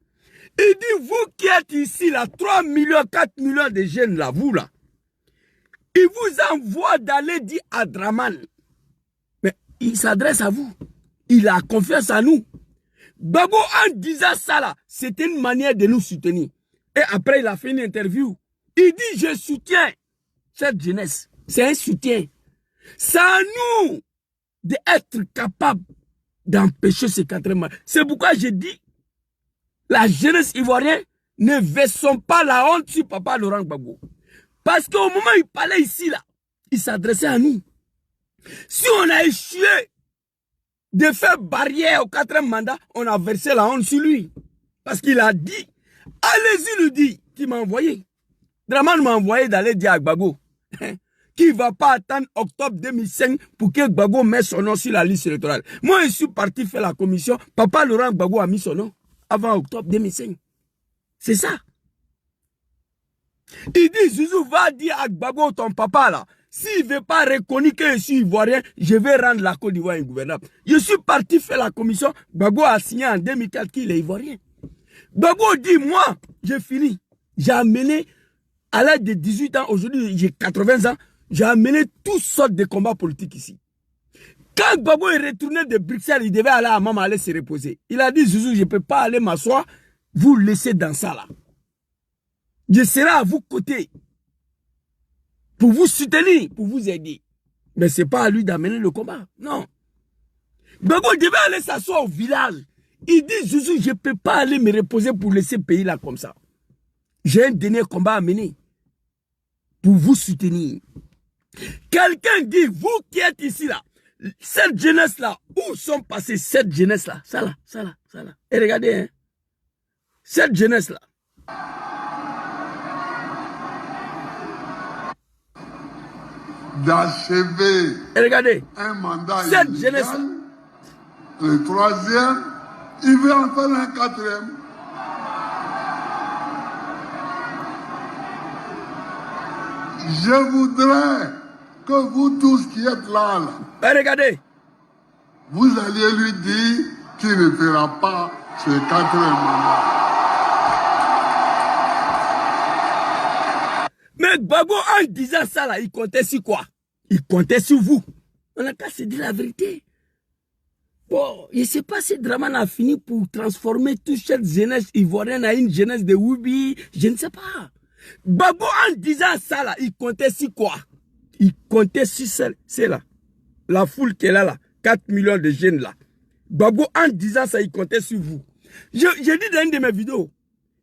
Il dit, vous qui êtes ici, là, 3 millions, 4 millions de jeunes, là, vous, là, il vous envoie d'aller dire à Dramane. Mais il s'adresse à vous. Il a confiance en nous. Gbagbo, en disant ça, là, c'était une manière de nous soutenir. Et après, il a fait une interview. Il dit, je soutiens cette jeunesse. C'est un soutien. C'est à nous d'être capables d'empêcher ces 4 mois. C'est pourquoi je dis, la jeunesse ivoirienne, ne versons pas la honte sur Papa Laurent Gbagbo. Parce qu'au moment où il parlait ici, là, il s'adressait à nous. Si on a échoué de faire barrière au 4e mandat, on a versé la honte sur lui. Parce qu'il a dit, allez-y lui dire, qui m'a envoyé. Dramane m'a envoyé d'aller dire à Gbagbo qu'il ne va pas attendre octobre 2005 pour que Gbagbo mette son nom sur la liste électorale. Moi, je suis parti faire la commission. Papa Laurent Gbagbo a mis son nom avant octobre 2005. C'est ça. Il dit, Zouzou va dire à Gbagbo, ton papa là, s'il ne veut pas reconnaître que je suis ivoirien, je vais rendre la Côte d'Ivoire ingouvernable. Je suis parti faire la commission. Gbagbo a signé en 2004 qu'il est ivoirien. Gbagbo dit, moi, j'ai fini. J'ai amené, à l'âge de 18 ans, aujourd'hui j'ai 80 ans, j'ai amené toutes sortes de combats politiques ici. Quand Gbagbo est retourné de Bruxelles, il devait aller à Maman aller se reposer. Il a dit, Zouzou, je ne peux pas aller m'asseoir, vous laisser dans ça là. Je serai à vos côtés pour vous soutenir, pour vous aider. Mais ce n'est pas à lui d'amener le combat. Non. Gbagbo devait aller s'asseoir au village. Il dit, Zouzou, je ne peux pas aller me reposer pour laisser le pays là comme ça. J'ai un dernier combat à mener pour vous soutenir. Quelqu'un dit, vous qui êtes ici là, cette jeunesse là, où sont passées cette jeunesse là? Ça là, ça là, ça là. Et regardez, hein, cette jeunesse là. D'achever un mandat cette jeunesse là. Le 3e, il veut en faire un 4e. Je voudrais que vous tous qui êtes là, regardez, vous alliez lui dire qu'il ne fera pas ce 4e mandat. Mais Gbagbo, en disant ça, là, il comptait sur quoi? Il comptait sur vous. On n'a qu'à se dire la vérité. Bon, je ne sais pas si Dramane a fini pour transformer toute cette jeunesse ivoirienne en une jeunesse de Woubi. Je ne sais pas. Gbagbo, en disant ça, là, il comptait sur quoi? Il comptait sur celle-là. La foule qui est là, 4 millions de jeunes là. Gbagbo, en disant ça, il comptait sur vous. J'ai dit dans une de mes vidéos,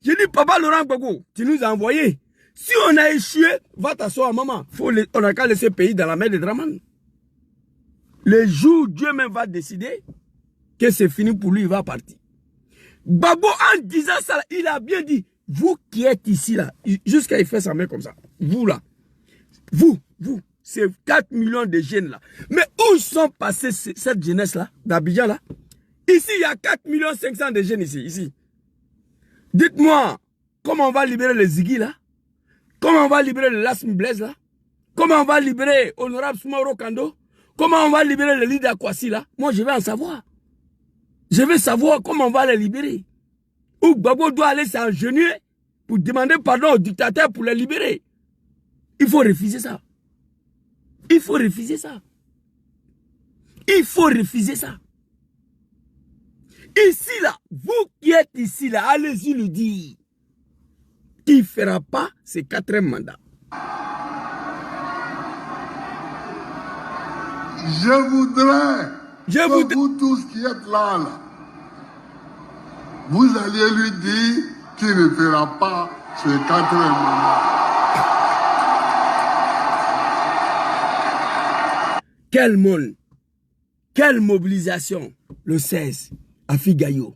j'ai dit, Papa Laurent Gbagbo, tu nous as envoyé. Si on a échoué, va t'asseoir, maman. On n'a qu'à laisser le pays dans la main de Dramane. Le jour où Dieu même va décider que c'est fini pour lui, il va partir. Gbagbo, en disant ça, il a bien dit, vous qui êtes ici, là, jusqu'à il fait sa main comme ça, vous là, vous, c'est 4 millions de jeunes là. Mais où sont passés cette jeunesse-là, d'Abidjan là? Ici, il y a 4 500 000 de jeunes ici. Dites-moi, comment on va libérer les Ziggy là? Comment on va libérer le Lasmi Blaise là? Comment on va libérer Honorable Soumaoro Kando? Comment on va libérer le leader Kwasi là? Moi, je vais en savoir. Je veux savoir comment on va les libérer. Ou Gbagbo doit aller s'engenouiller pour demander pardon au dictateur pour les libérer. Il faut refuser ça. Il faut refuser ça. Il faut refuser ça. Ici là, vous qui êtes ici là, allez-y lui dire qu'il ne fera pas ce 4e mandat. Je voudrais que vous tous qui êtes là, vous alliez lui dire qu'il ne fera pas ce 4e mandat. Quel monde, quelle mobilisation le 16 à Figayo.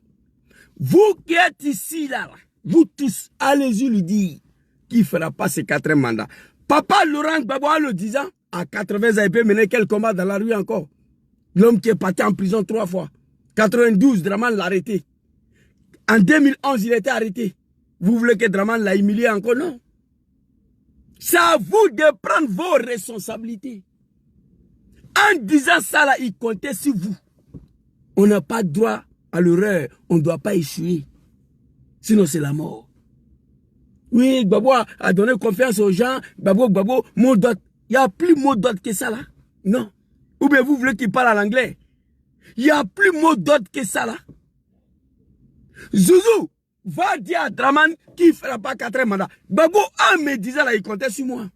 Vous qui êtes ici là, vous tous, allez-y lui dire qu'il ne fera pas ce 4e mandat. Papa Laurent Gbagbo en le disant, à 80 ans, il peut mener quel combat dans la rue encore? L'homme qui est parti en prison 3 fois. 92, Draman l'a arrêté. En 2011, il était arrêté. Vous voulez que Draman l'a humilié encore? Non. C'est à vous de prendre vos responsabilités. En disant ça, là, il comptait sur vous. On n'a pas droit à l'erreur. On ne doit pas échouer. Sinon, c'est la mort. Oui, Gbagbo a donné confiance aux gens. Gbagbo, mot d'ordre. Il n'y a plus mot d'ordre que ça, là. Non. Ou bien vous voulez qu'il parle en anglais. Il n'y a plus mot d'ordre que ça, là. Zouzou va dire à Draman qu'il ne fera pas 4 mandats. Gbagbo, en me disant là, il comptait sur moi.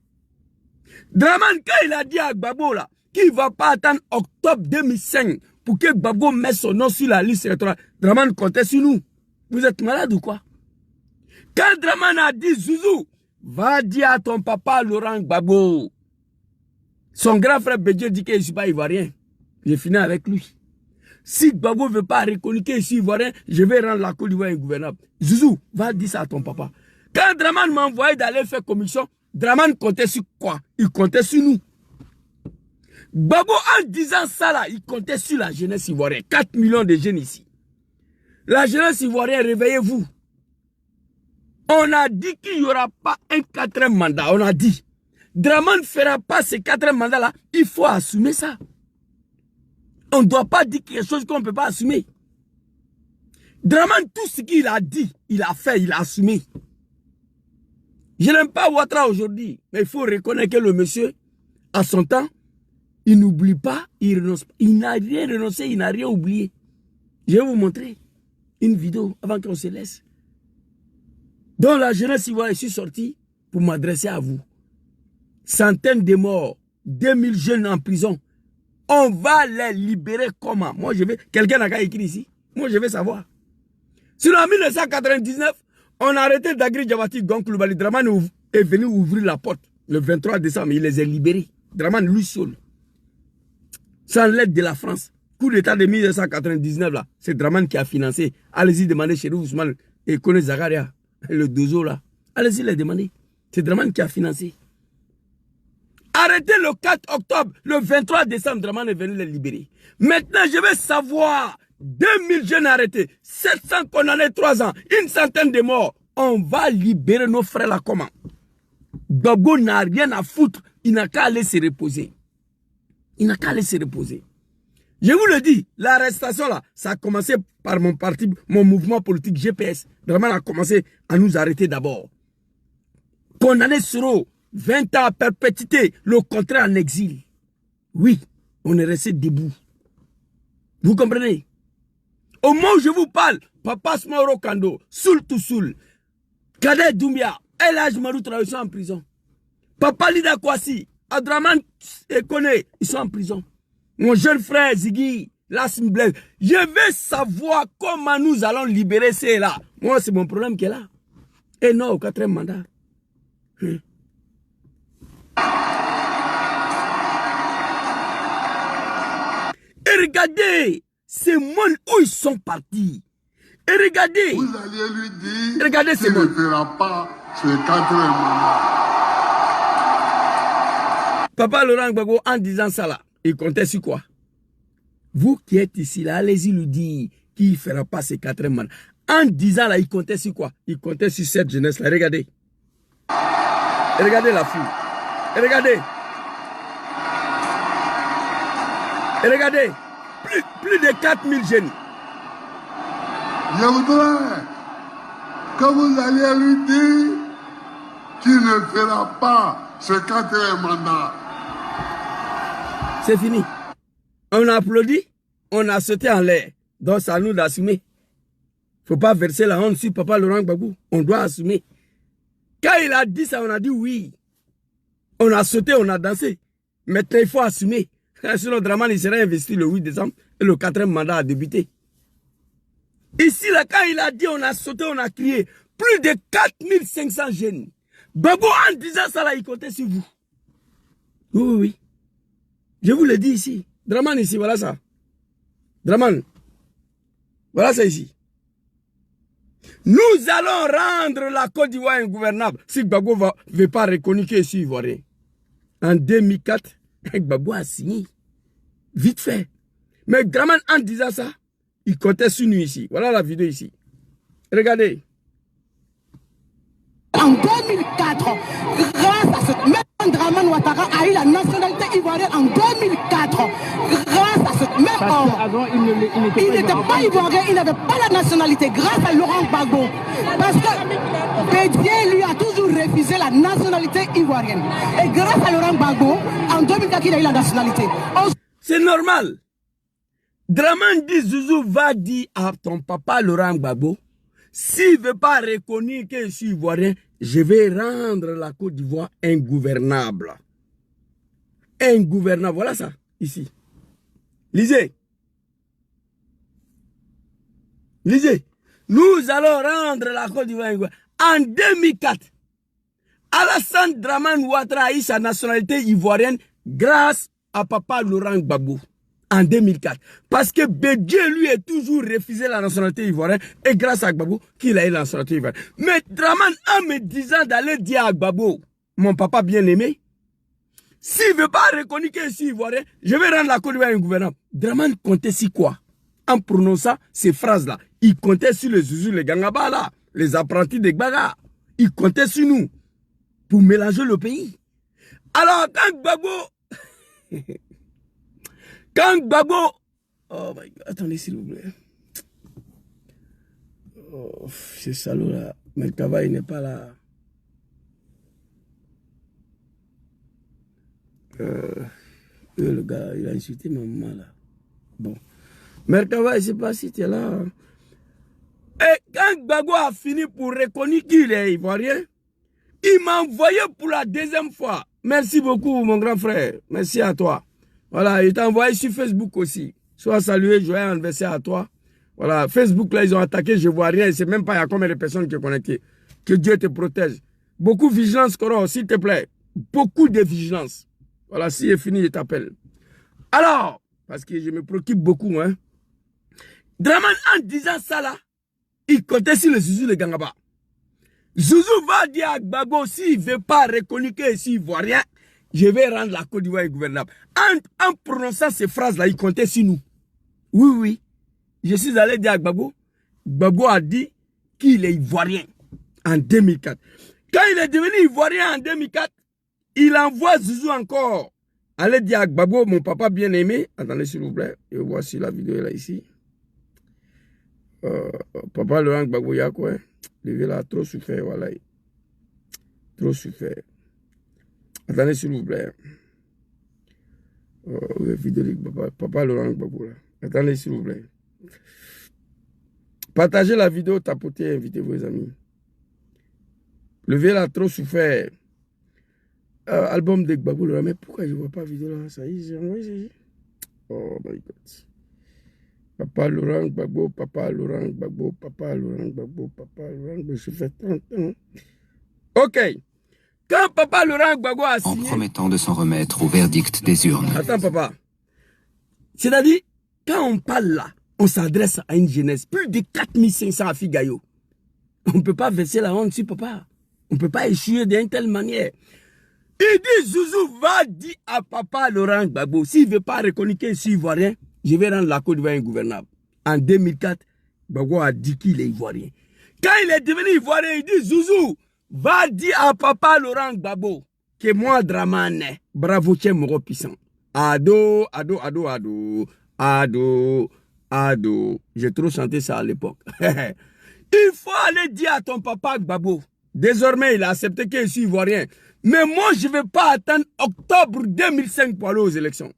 Draman, quand il a dit à Gbagbo là, qu'il ne va pas attendre octobre 2005 pour que Gbagbo mette son nom sur la liste électorale, Draman comptait sur nous. Vous êtes malade ou quoi? Quand Draman a dit, Zouzou, va dire à ton papa Laurent Gbagbo. Son grand frère Bédié dit que je ne suis pas ivoirien. J'ai fini avec lui. Si Gbagbo ne veut pas reconnaître que je suis ivoirien, je vais rendre la Côte d'Ivoire ingouvernable. Zouzou, va dire ça à ton papa. Quand Draman m'a envoyé d'aller faire commission, Draman comptait sur quoi? Il comptait sur nous. Gbagbo, en disant ça là, il comptait sur la jeunesse ivoirienne. 4 millions de jeunes ici. La jeunesse ivoirienne, réveillez-vous. On a dit qu'il n'y aura pas un 4e mandat. On a dit. Draman ne fera pas ces 4 mandats là. Il faut assumer ça. On ne doit pas dire quelque chose qu'on ne peut pas assumer. Draman, tout ce qu'il a dit, il a fait, il a assumé. Je n'aime pas Ouattara aujourd'hui, mais il faut reconnaître que le monsieur, à son temps, il n'oublie pas, il renonce pas. Il n'a rien renoncé, il n'a rien oublié. Je vais vous montrer une vidéo avant qu'on se laisse. Dans la jeunesse ivoirienne, je suis sorti pour m'adresser à vous. Centaines de morts, 2000 jeunes en prison. On va les libérer comment? Moi, je vais... Quelqu'un n'a qu'à écrire ici. Moi, je vais savoir. Sinon, en 1999, on a arrêté Dagri Diabati Gonkloubali. Draman est venu ouvrir la porte le 23 décembre. Il les a libérés. Draman, lui seul. Sans l'aide de la France. Coup d'état de 1999, là. C'est Draman qui a financé. Allez-y demander chez Ousmane et Kone Zagaria. Le dozo, là. Allez-y les demander. C'est Draman qui a financé. Arrêtez le 4 octobre, le 23 décembre, Draman est venu les libérer. Maintenant, je veux savoir, 2000 jeunes arrêtés, 700 condamnés 3 ans, une centaine de morts. On va libérer nos frères là comment? Gbagbo n'a rien à foutre, il n'a qu'à aller se reposer. Il n'a qu'à aller se reposer. Je vous le dis, l'arrestation là, ça a commencé par mon parti, mon mouvement politique GPS. Draman a commencé à nous arrêter d'abord. Condamné Soro, 20 ans à perpétuité, le contraire en exil. Oui, on est resté debout. Vous comprenez? Au moment où je vous parle, Papa Smaoro Kando, Soul to Soul, Kader Doumbia, El Hadj Marou Traoré sont en prison. Papa Lida Kwasi, Adraman Ekone, ils sont en prison. Mon jeune frère Ziggy, Lassim Blaise, je veux savoir comment nous allons libérer ceux-là. Moi, c'est mon problème qui est là. Et non, au 4e mandat. Et regardez ces mondes où ils sont partis. Et regardez. Vous allez lui dire regardez qu'il ne fera pas ce 4e mandat. Papa Laurent Gbagbo, en disant ça là, il comptait sur quoi? Vous qui êtes ici là, allez-y lui dire qu'il ne fera pas ce 4e mandat. En disant là, il comptait sur quoi? Il comptait sur cette jeunesse là. Regardez. Et regardez la foule. Et regardez. Et regardez. Plus de 4000 jeunes. Je voudrais que vous alliez lui dire qu'il ne fera pas ce 4e mandat. C'est fini. On a applaudi, on a sauté en l'air. Donc c'est à nous d'assumer. Il ne faut pas verser la honte sur Papa Laurent Gbagbo. On doit assumer. Quand il a dit ça, on a dit oui. On a sauté, on a dansé. Maintenant, il faut assumer. Sinon, Draman, il sera investi le 8 décembre et le 4e mandat a débuté. Ici, là, quand il a dit, on a sauté, on a crié. Plus de 4500 jeunes. Gbagbo, en disant ça, là, il comptait sur vous. Oui, oui, oui. Je vous le dis ici. Draman, ici, voilà ça. Draman. Voilà ça ici. Nous allons rendre la Côte d'Ivoire ingouvernable si Gbagbo ne veut pas reconnaître que je suis ivoirien. En 2004, Gbagbo a signé. Vite fait. Mais Draman, en disant ça, il comptait sur nous ici. Voilà la vidéo ici. Regardez. En 2004, grâce à ce même Draman Ouattara a eu la nationalité ivoirienne en 2004. Grâce à ce même homme. Avant, il n'était pas ivoirien, il n'avait pas la nationalité. Grâce à Laurent Gbagbo. Parce que Bédier lui a toujours refusé la nationalité ivoirienne. Et grâce à Laurent Gbagbo, en 2004, il a eu la nationalité. C'est normal. Draman dit, Zouzou va dire à ton papa Laurent Gbagbo, s'il ne veut pas reconnaître que je suis ivoirien, je vais rendre la Côte d'Ivoire ingouvernable. Ingouvernable, voilà ça, ici. Lisez. Lisez. Nous allons rendre la Côte d'Ivoire ingouvernable. En 2004, Alassane Dramane Ouattara a eu sa nationalité ivoirienne grâce à papa Laurent Gbagbo. En 2004. Parce que Bédier lui a toujours refusé la nationalité ivoirienne et grâce à Gbagbo qu'il a eu la nationalité ivoirienne. Mais Dramane, en me disant d'aller dire à Gbagbo, mon papa bien-aimé, s'il ne veut pas reconnaître que je suis ivoirien, je vais rendre la Côte d'Ivoire ingouvernable. Dramane comptait sur quoi? En prononçant ces phrases-là, il comptait sur les Zouzou, les Gangaba là, les apprentis des Gbaga. Il comptait sur nous pour mélanger le pays. Alors quand Gbagbo... Quand Gbagbo... Oh my God, attendez s'il vous plaît. Oh, c'est salaud là. Mais le travail n'est pas là. Le gars, il a insulté ma maman là. Bon. Merkava, je ne sais pas si tu es là. Et quand Gbagbo a fini pour reconnaître qu'il est ivoirien, il m'a envoyé pour la deuxième fois. Merci beaucoup, mon grand frère. Merci à toi. Voilà, il t'a envoyé sur Facebook aussi. Sois salué, joyeux anniversaire à toi. Voilà, Facebook là, ils ont attaqué, je vois rien. Je ne sais même pas il y a combien de personnes qui sont connectées. Que Dieu te protège. Beaucoup de vigilance, Coro, s'il te plaît. Beaucoup de vigilance. Voilà, si c'est fini, je t'appelle. Alors, parce que je me préoccupe beaucoup, hein. Dramane, en disant ça là, il comptait sur le Zouzou, le Gangaba. Zouzou va dire à Gbagbo, s'il ne veut pas reconnaître que je suis ivoirien, je vais rendre la Côte d'Ivoire ingouvernable. En prononçant ces phrases-là, il comptait sur nous. Oui, oui. Je suis allé dire à Gbagbo. Gbagbo a dit qu'il est ivoirien en 2004. Quand il est devenu ivoirien en 2004, il envoie Zouzou encore. Allez dire à Gbagbo, mon papa bien-aimé. Attendez s'il vous plaît. Et voici la vidéo là ici. Papa Laurent Gbagbo, il y a quoi? Le vieux là a trop souffert, voilà. Trop souffert. Attendez s'il vous plaît. Vidéo de papa Laurent Gbagbo là. Attendez s'il vous plaît. Partagez la vidéo, tapotez, invitez vos amis. Le vieux là a trop souffert. Album de Gbagbo Laurent, mais pourquoi je ne vois pas la vidéo là? Ça y est, j'ai envoyé. Oh my God. Papa Laurent Gbagbo, papa Laurent Gbagbo, papa Laurent Gbagbo, papa Laurent Gbagbo, je fais 30 ans. Ok. Quand papa Laurent Gbagbo a signé... En promettant de s'en remettre au verdict des urnes. Attends papa. C'est-à-dire, quand on parle là, on s'adresse à une jeunesse. Plus de 4500 à Figayo. On ne peut pas verser la honte sur papa. On ne peut pas échouer d'une telle manière. Il dit, Zouzou va dire à papa Laurent Gbagbo, s'il ne veut pas reconnaître que je suis ivoirien, je vais rendre la Côte d'Ivoire ingouvernable. En 2004, Gbagbo a dit qu'il est ivoirien. Quand il est devenu ivoirien, il dit, Zouzou, va dire à papa Laurent Gbagbo que moi, Dramane, bravo, tu es mon puissant. Ado, ado, ado, ado, ado, ado. J'ai trop chanté ça à l'époque. Il faut aller dire à ton papa Gbagbo. Désormais, il a accepté que je suis ivoirien. Mais moi, je ne vais pas attendre octobre 2005 pour aller aux élections.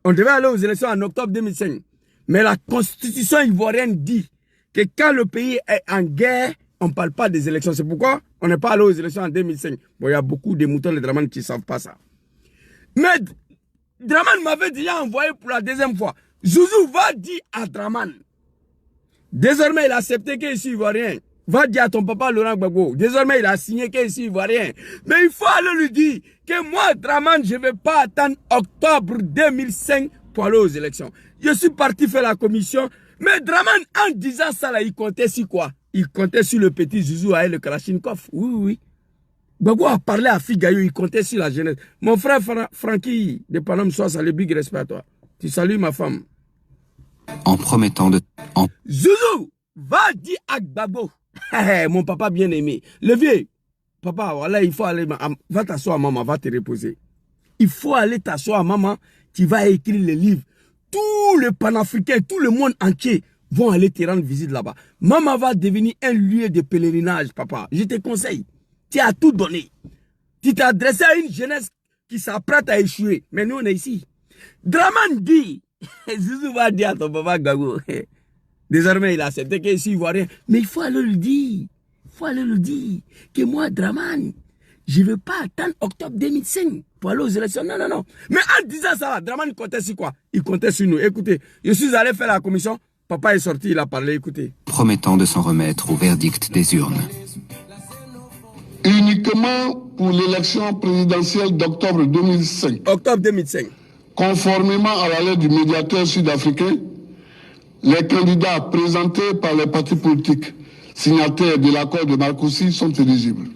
On devait aller aux élections en octobre 2005. Mais la constitution ivoirienne dit que quand le pays est en guerre, on ne parle pas des élections. C'est pourquoi on n'est pas allé aux élections en 2005. Bon, il y a beaucoup de moutons de Dramane qui ne savent pas ça. Mais Dramane m'avait déjà envoyé pour la deuxième fois. Zouzou va dire à Dramane. Désormais, il a accepté que je suis ivoirien. Va dire à ton papa Laurent Gbagbo. Désormais, il a signé que je suis ivoirien. Mais il faut aller lui dire que moi, Dramane, je ne vais pas attendre octobre 2005 pour aller aux élections. Je suis parti faire la commission. Mais Dramane, en disant ça, là, il comptait sur quoi? Il comptait sur le petit Zouzou avec le Kalachnikov. Oui, oui. Gbagbo a parlé à Figayo, il comptait sur la jeunesse. Mon frère Francky de Paname, soit salué, big respect à toi. Tu salues ma femme. En promettant de... Zouzou, va dire à Gbagbo. Mon papa bien aimé. Le vieux, papa, voilà, il faut aller. Va t'asseoir, maman, va te reposer. Il faut aller t'asseoir, maman. Tu vas écrire les livres. Tous les panafricains, tout le monde entier vont aller te rendre visite là-bas. Maman va devenir un lieu de pèlerinage, papa. Je te conseille. Tu as tout donné. Tu t'es adressé à une jeunesse qui s'apprête à échouer. Mais nous, on est ici. Draman dit, Zouzou va dire à ton papa Gbagbo. Désormais, il a accepté qu'ici, il voit rien. Mais il faut aller le dire. Il faut aller le dire. Que moi, Draman, je ne veux pas attendre octobre 2005 pour aller aux élections. Non, non, non. Mais en disant ça, Draman comptait sur quoi? Il comptait sur nous. Écoutez, je suis allé faire la commission. Papa est sorti, il a parlé. Écoutez. Promettant de s'en remettre au verdict des urnes. Uniquement pour l'élection présidentielle d'octobre 2005. Octobre 2005. Conformément à la lettre du médiateur sud-africain, les candidats présentés par les partis politiques signataires de l'accord de Marcoussis sont éligibles.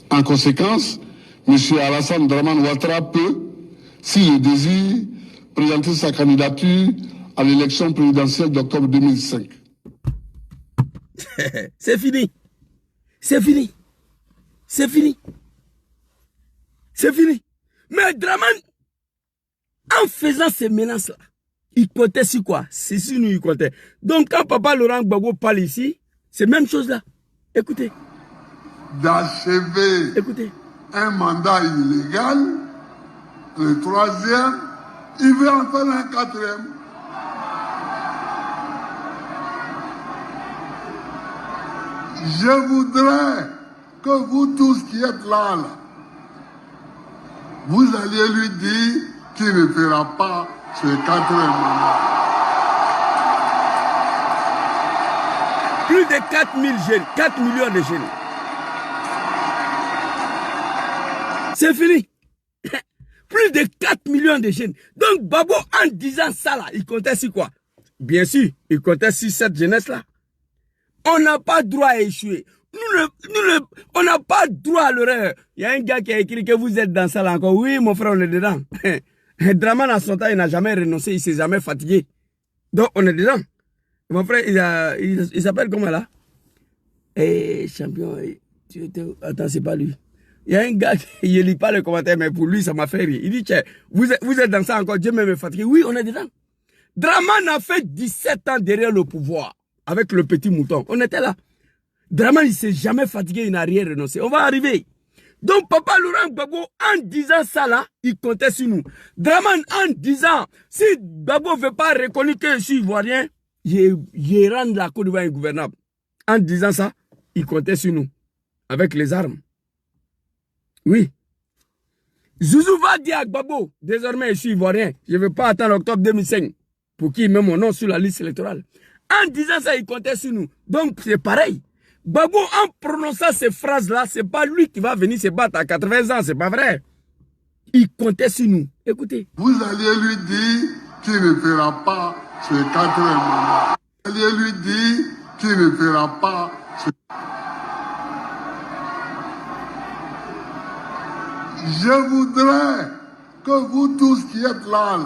En conséquence, M. Alassane Dramane Ouattara peut, s'il le désire, présenter sa candidature à l'élection présidentielle d'octobre 2005. C'est fini. C'est fini. C'est fini. C'est fini. Mais Dramane, en faisant ces menaces-là, il comptait sur quoi? C'est sur nous, il comptait. Donc, quand Papa Laurent Gbagbo parle ici, c'est la même chose là. Écoutez. D'achever un mandat illégal, le troisième, il veut en faire un quatrième. Je voudrais que vous tous qui êtes là, vous alliez lui dire qu'il ne fera pas ce quatrième mandat. Plus de 4000 jeunes, 4 millions de jeunes. C'est fini. Plus de 4 millions de jeunes. Donc, Babo, en disant ça là, il comptait sur quoi? Bien sûr, il comptait sur cette jeunesse-là. On n'a pas droit à échouer. On n'a pas droit à l'erreur. Il y a un gars qui a écrit que vous êtes dans ça là encore. Oui, mon frère, on est dedans. Dramane à son temps, il n'a jamais renoncé, il s'est jamais fatigué. Donc, on est dedans. Mon frère, il s'appelle comment là? Champion, attends, c'est pas lui. Il y a un gars qui ne lit pas les commentaires, mais pour lui, ça m'a fait rire. Il dit, tiens, vous êtes dans ça encore, Dieu me fatigué. Oui, on est dedans. Dramane a fait 17 ans derrière le pouvoir, avec le petit mouton. On était là. Dramane, il ne s'est jamais fatigué, il n'a rien renoncé. On va arriver. Donc, Papa Laurent Gbagbo, en disant ça là, il comptait sur nous. Dramane, en disant, si Gbagbo ne veut pas reconnaître que je suis ivoirien, je rends la Côte d'Ivoire ingouvernable. En disant ça, il comptait sur nous. Avec les armes. Oui. Zouzou va dire à Gbagbo, désormais je suis ivoirien, je ne veux pas attendre octobre 2005 pour qu'il mette mon nom sur la liste électorale. En disant ça, il comptait sur nous. Donc c'est pareil. Gbagbo, en prononçant ces phrases-là, c'est pas lui qui va venir se battre à 80 ans, c'est pas vrai. Il comptait sur nous. Écoutez. Vous alliez lui dire qu'il ne fera pas ce quatrième mandat. Vous alliez lui dire qu'il ne fera pas ce... Je voudrais que vous tous qui êtes là,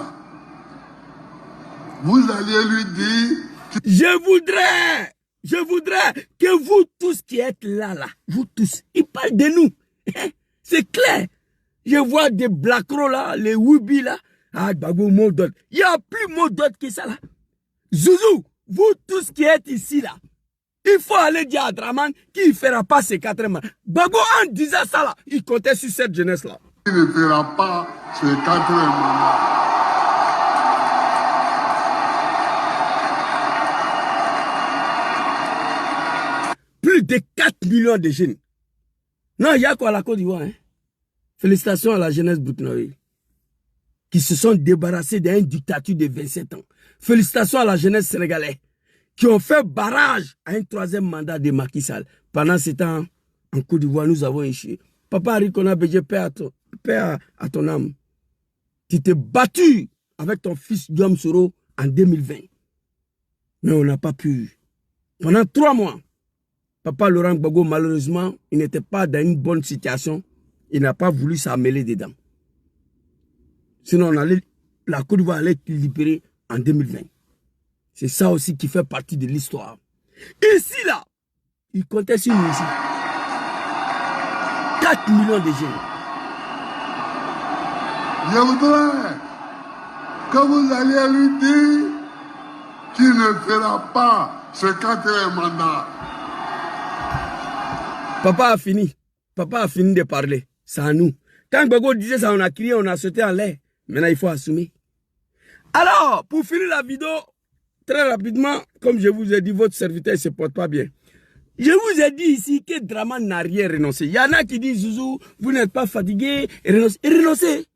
vous alliez lui dire... Je voudrais que vous tous qui êtes là, vous tous, il parle de nous. C'est clair. Je vois des Blackro là, les Wubi là. Ah, Gbagbo, mot d'autre. Il n'y a plus mot d'autre que ça là. Zouzou, vous tous qui êtes ici là, il faut aller dire à Dramane qu'il ne fera pas ces 4 mois. Gbagbo, en disant ça là, il comptait sur cette jeunesse là. Il ne fera pas ce 4 mois. Plus de 4 millions de jeunes. Non, il y a quoi à la Côte d'Ivoire, hein? Félicitations à la jeunesse burkinabé qui se sont débarrassés d'une dictature de 27 ans. Félicitations à la jeunesse sénégalaise qui ont fait barrage à un 3e mandat de Macky Sall. Pendant ce temps, en Côte d'Ivoire, nous avons échoué. Papa Arikona Bédje, paix à ton âme. Tu t'es battu avec ton fils Guillaume Soro en 2020. Mais on n'a pas pu. Pendant 3 mois, Papa Laurent Gbagbo, malheureusement, il n'était pas dans une bonne situation. Il n'a pas voulu s'en mêler dedans. Sinon, la Côte d'Ivoire allait être libérée en 2020. C'est ça aussi qui fait partie de l'histoire. Ici, là, il comptait sur nous ici. 4 millions de jeunes. Je voudrais que vous alliez lui dire qu'il ne fera pas ce 4e mandat. Papa a fini. Papa a fini de parler. C'est à nous. Quand Gbagbo disait ça, on a crié, on a sauté en l'air. Maintenant, il faut assumer. Alors, pour finir la vidéo, très rapidement, comme je vous ai dit, votre serviteur ne se porte pas bien. Je vous ai dit ici que Dramane n'a rien renoncé. Il y en a qui disent, Zouzou, vous n'êtes pas fatigué, renoncez.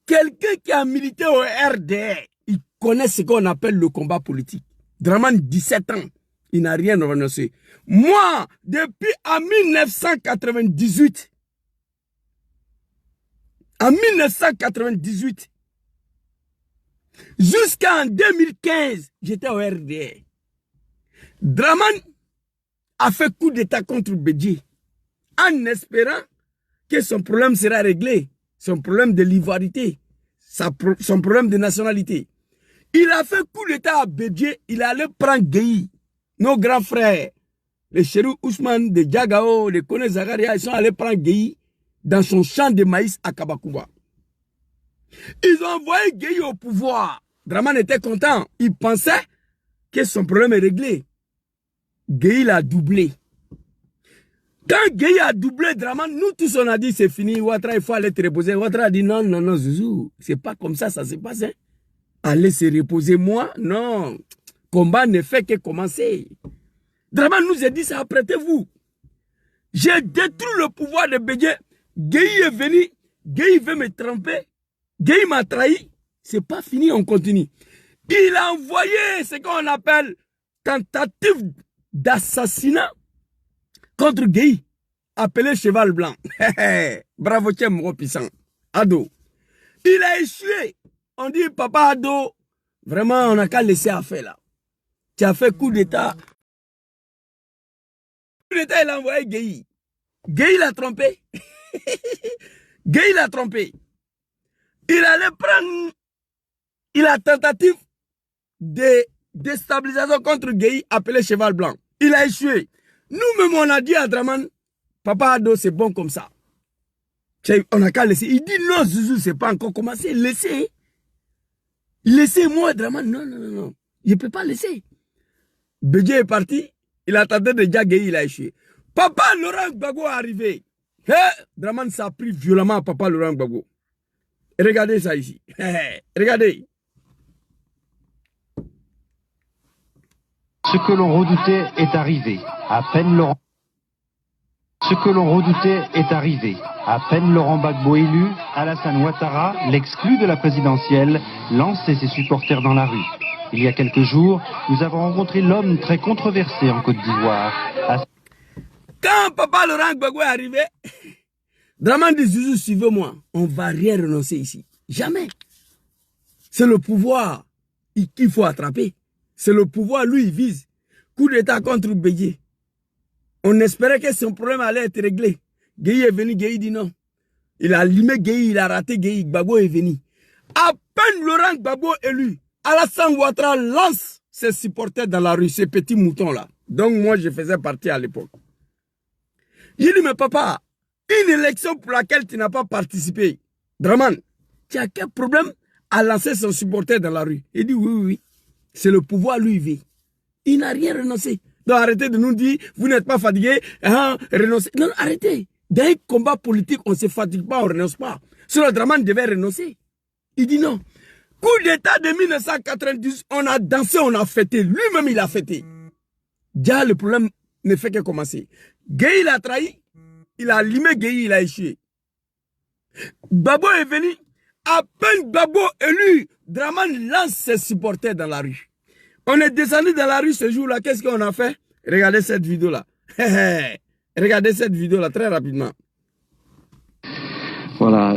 Quelqu'un qui a milité au RDR, il connaît ce qu'on appelle le combat politique. Dramane, 17 ans, il n'a rien renoncé. Moi, depuis en 1998, jusqu'en 2015, j'étais au RDR. Dramane a fait coup d'état contre Bédié en espérant que son problème sera réglé. Son problème de l'ivoirité, son problème de nationalité. Il a fait coup d'état à Bédié, il allait prendre Gueye. Nos grands frères, les Chérou Ousmane de Diagao, les Kone Zagaria, ils sont allés prendre Gueye dans son champ de maïs à Kabakouba. Ils ont envoyé Gueye au pouvoir. Dramane était content. Il pensait que son problème est réglé. Gueye l'a doublé. Quand Gueye a doublé Dramane, nous tous on a dit c'est fini, Ouattara il faut aller te reposer. Ouattara a dit non, non, non, Zouzou, c'est pas comme ça se passe. Hein. Allez se reposer, moi, non. Combat ne fait que commencer. Dramane nous a dit ça, apprêtez-vous. J'ai détruit le pouvoir de Bédié. Gueye est venu, Gueye veut me tromper. Gueye m'a trahi. C'est pas fini, on continue. Il a envoyé ce qu'on appelle tentative d'assassinat contre Gueye, appelé Cheval Blanc. Bravo, tiens, mon puissant. Ado. Il a échoué. On dit, papa Ado, vraiment, on n'a qu'à laisser à faire là. Tu as fait coup d'état. Coup d'état, il a envoyé Gueye. Gueye l'a trompé. Gueye l'a trompé. Il allait prendre. Il a tentative de déstabilisation contre Gueye, appelé Cheval Blanc. Il a échoué. Nous-mêmes, on a dit à Dramane, papa Ado, c'est bon comme ça. On n'a qu'à laisser. Il dit non, Zouzou, c'est pas encore commencé. Laissez. Laissez-moi, Dramane. Non, non, non, non. Je ne peux pas laisser. Bédié est parti. Il attendait déjà Gueye, il a échoué. Papa Laurent Gbagbo est arrivé. Dramane s'est pris violemment à papa Laurent Gbagbo. Regardez ça ici. Regardez. Ce que l'on redoutait est arrivé. À peine Laurent. Ce que l'on redoutait est arrivé. À peine Laurent Gbagbo élu, Alassane Ouattara, l'exclu de la présidentielle, lançait ses supporters dans la rue. Il y a quelques jours, nous avons rencontré l'homme très controversé en Côte d'Ivoire. Quand papa Laurent Gbagbo est arrivé, Dramane dit Zouzou, suivez-moi. On ne va rien renoncer ici. Jamais. C'est le pouvoir qu'il faut attraper. C'est le pouvoir, lui, il vise. Coup d'état contre Bédié. On espérait que son problème allait être réglé. Gueye est venu, Gueye dit non. Il a allumé Gueye, il a raté Gueye, Gbagbo est venu. À peine Laurent Gbagbo élu, Alassane Ouattara lance ses supporters dans la rue, ces petits moutons-là. Donc moi, je faisais partie à l'époque. J'ai dit, mais papa, une élection pour laquelle tu n'as pas participé, Dramane, tu as quel problème à lancer son supporter dans la rue? Il dit, oui, oui, oui. C'est le pouvoir, lui, il vit. Il n'a rien renoncé. Donc arrêtez de nous dire, vous n'êtes pas fatigué, hein, renoncez. Non, arrêtez. Dans un combat politique, on ne se fatigue pas, on ne renonce pas. Sinon, Dramane devait renoncer. Il dit non. Coup d'état de 1990, on a dansé, on a fêté. Lui-même, il a fêté. Déjà, le problème ne fait que commencer. Gueye, il a trahi. Il a limé Gueye, il a échoué. Gbagbo est venu. À peine Gbagbo élu, Dramane lance ses supporters dans la rue. On est descendu dans la rue ce jour-là. Qu'est-ce qu'on a fait? Regardez cette vidéo-là. Regardez cette vidéo-là très rapidement. Voilà,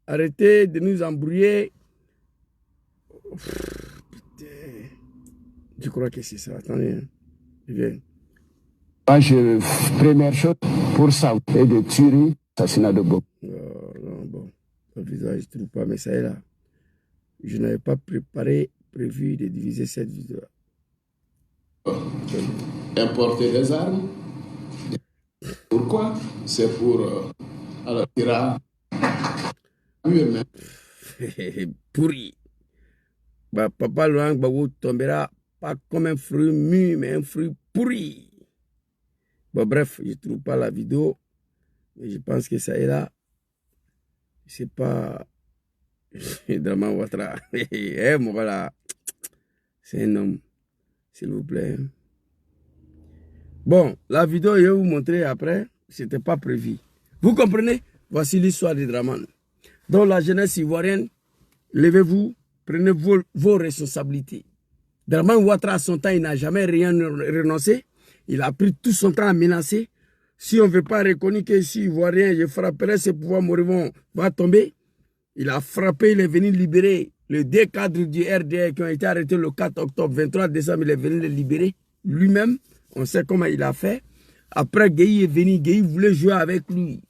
Arrêtez de nous embrouiller. Putain. Je crois que c'est ça. Attendez. Hein. Je viens. Première chose, pour ça, et de tuerie, assassinat de Bob. Non, bon. Le visage, je ne trouve pas, mais ça est là. Je n'avais pas prévu de diviser cette vidéo. Importer des armes. Pourquoi? C'est pour tirer lui-même. Pourri. Bah, Papa Laurent Gbagbo tombera pas comme un fruit mûr, mais un fruit pourri. Bon, bref, je ne trouve pas la vidéo. Mais je pense que ça est là. C'est pas Draman Ouattara. Mon voilà. C'est un homme. S'il vous plaît. Bon, la vidéo, je vais vous montrer après. Ce n'était pas prévu. Vous comprenez? Voici l'histoire de Draman. Donc la jeunesse ivoirienne, levez-vous, prenez vos responsabilités. Draman Ouattara, à son temps, il n'a jamais rien renoncé. Il a pris tout son temps à menacer. Si on ne veut pas reconnaître que si Ivoirien, je frapperai, ses pouvoirs moribonds va tomber. Il a frappé, il est venu libérer les deux cadres du RDR qui ont été arrêtés le 4 octobre, 23 décembre, il est venu les libérer lui-même. On sait comment il a fait. Après, Gueye est venu, Gueye voulait jouer avec lui.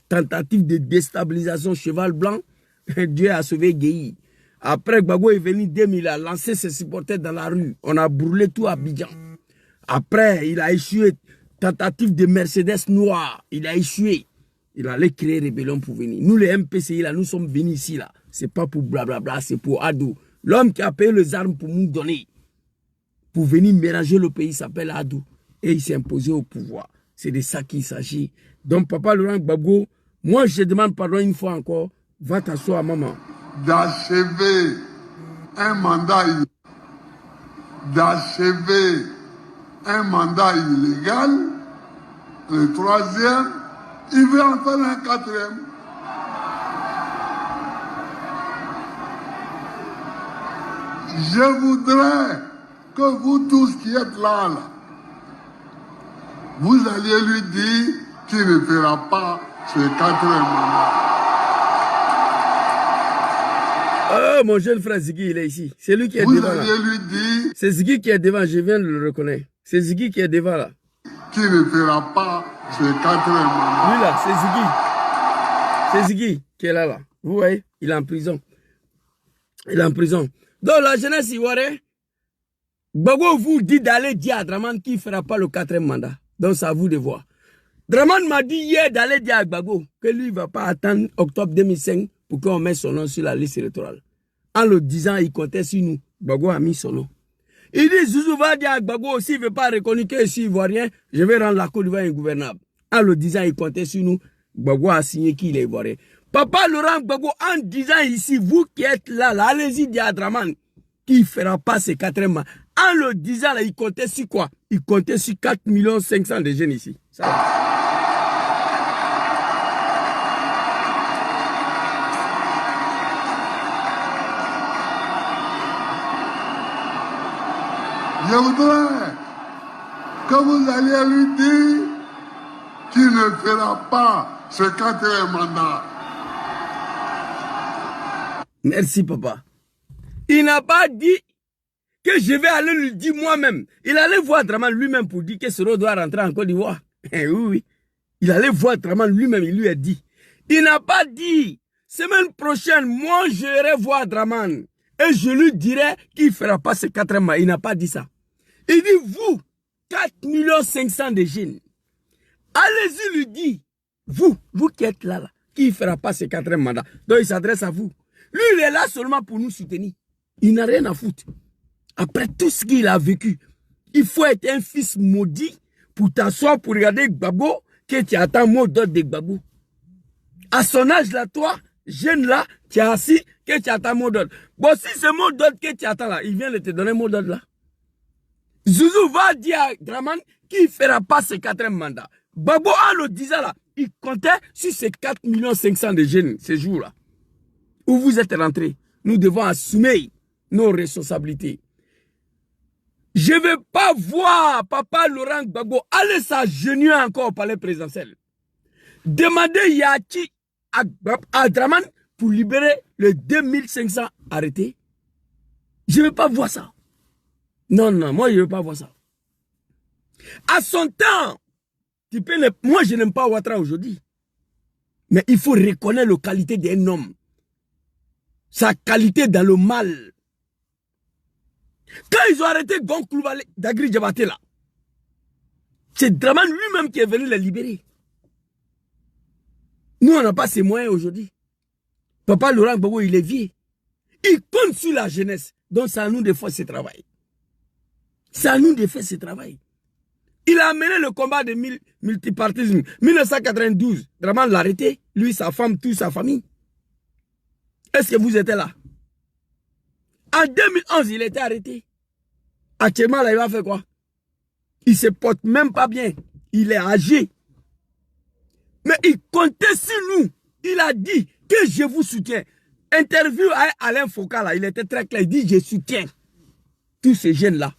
Tentative de déstabilisation, cheval blanc. Dieu a sauvé Gueye. Après, Gbagbo est venu 2000, il a lancé ses supporters dans la rue. On a brûlé tout à Abidjan. Après, il a échoué. Tentative de Mercedes noire. Il a échoué. Il allait créer rébellion pour venir. Nous, les MPCI, là, nous sommes venus ici, là. C'est pas pour blablabla, c'est pour Adou. L'homme qui a payé les armes pour nous donner, pour venir mélanger le pays, s'appelle Adou. Et il s'est imposé au pouvoir. C'est de ça qu'il s'agit. Donc, Papa Laurent Gbagbo, moi, je demande pardon une fois encore. Va t'asseoir, maman. D'achever un mandat illégal. Le troisième, il veut en faire un quatrième. Je voudrais que vous tous qui êtes là, vous alliez lui dire qu'il ne fera pas ce quatrième mandat. Oh, mon jeune frère Ziggy, il est ici. C'est lui qui est devant là. Lui dire. C'est Ziggy qui est devant, je viens de le reconnaître. C'est Ziggy qui est devant là. Qui ne fera pas ce quatrième mandat. Lui là, c'est Ziggy. C'est Ziggy qui est là. Vous voyez, il est en prison. Il est en prison. Donc la jeunesse ivoirienne, Gbagbo vous dit d'aller dire à Draman qu'il ne fera pas le quatrième mandat. Donc c'est à vous de voir. Draman m'a dit hier d'aller dire à Gbagbo que lui ne va pas attendre octobre 2005 pour qu'on mette son nom sur la liste électorale. En le disant, il comptait sur nous. Gbagbo a mis son nom. Il dit, Zouzou va dire à Gbagbo, s'il ne veut pas reconnaître que je suis ivoirien, je vais rendre la Côte d'Ivoire ingouvernable. En le disant, il comptait sur nous. Gbagbo a signé qu'il est ivoirien. Papa Laurent Gbagbo, en disant ici, vous qui êtes là, allez-y dire à Draman qu'il ne fera pas ces 4 mois. En le disant, là, il comptait sur quoi? Il comptait sur 4 500 000 de jeunes ici. Ça va. Je voudrais que vous alliez lui dire qu'il ne fera pas ce quatrième mandat. Merci, papa. Il n'a pas dit que je vais aller lui dire moi-même. Il allait voir Draman lui-même pour dire que Soro doit rentrer en Côte d'Ivoire. Oui, oui. Il allait voir Draman lui-même, il lui a dit. Il n'a pas dit, semaine prochaine, moi j'irai voir Draman. Et je lui dirai qu'il ne fera pas ce 4 mois. Il n'a pas dit ça. Il dit, vous, 4 500 000 de jeunes, allez-y lui dire, vous qui êtes là, qui ne fera pas ce 4e mandat. Donc il s'adresse à vous. Lui, il est là seulement pour nous soutenir. Il n'a rien à foutre. Après tout ce qu'il a vécu, il faut être un fils maudit pour t'asseoir, pour regarder Gbagbo, que tu attends mot d'ordre de Gbagbo. À son âge là, toi, jeune là, tu es assis, que tu attends mot d'ordre. Bon, si ce mot d'ordre que tu attends là, il vient de te donner mot d'ordre là. Zouzou va dire à Draman qu'il ne fera pas ce 4e mandat. Gbagbo, en le disant là, il comptait sur ces 4 500 000 de jeunes ce jour-là. Où vous êtes rentrés, nous devons assumer nos responsabilités. Je ne vais pas voir Papa Laurent Gbagbo aller s'agenouiller encore au palais présidentiel. Demandez Yachi à Draman pour libérer les 2500 arrêtés. Je ne veux pas voir ça. Non, non, moi je ne veux pas voir ça. À son temps, moi je n'aime pas Ouattara aujourd'hui. Mais il faut reconnaître la qualité d'un homme. Sa qualité dans le mal. Quand ils ont arrêté Gonkouloubale d'Agri Diabaté là, c'est Dramane lui-même qui est venu les libérer. Nous, on n'a pas ces moyens aujourd'hui. Papa Laurent Gbagbo, il est vieux. Il compte sur la jeunesse. Donc, c'est à nous de faire ce travail. C'est à nous de faire ce travail. Il a mené le combat de multipartisme. 1992, Dramane l'a arrêté. Lui, sa femme, toute sa famille. Est-ce que vous étiez là? En 2011, il était arrêté. Actuellement, là, il va faire quoi? Il se porte même pas bien. Il est âgé. Mais il comptait sur nous. Il a dit que je vous soutiens. Interview à Alain Foucault, là, il était très clair. Il dit, je soutiens tous ces jeunes-là.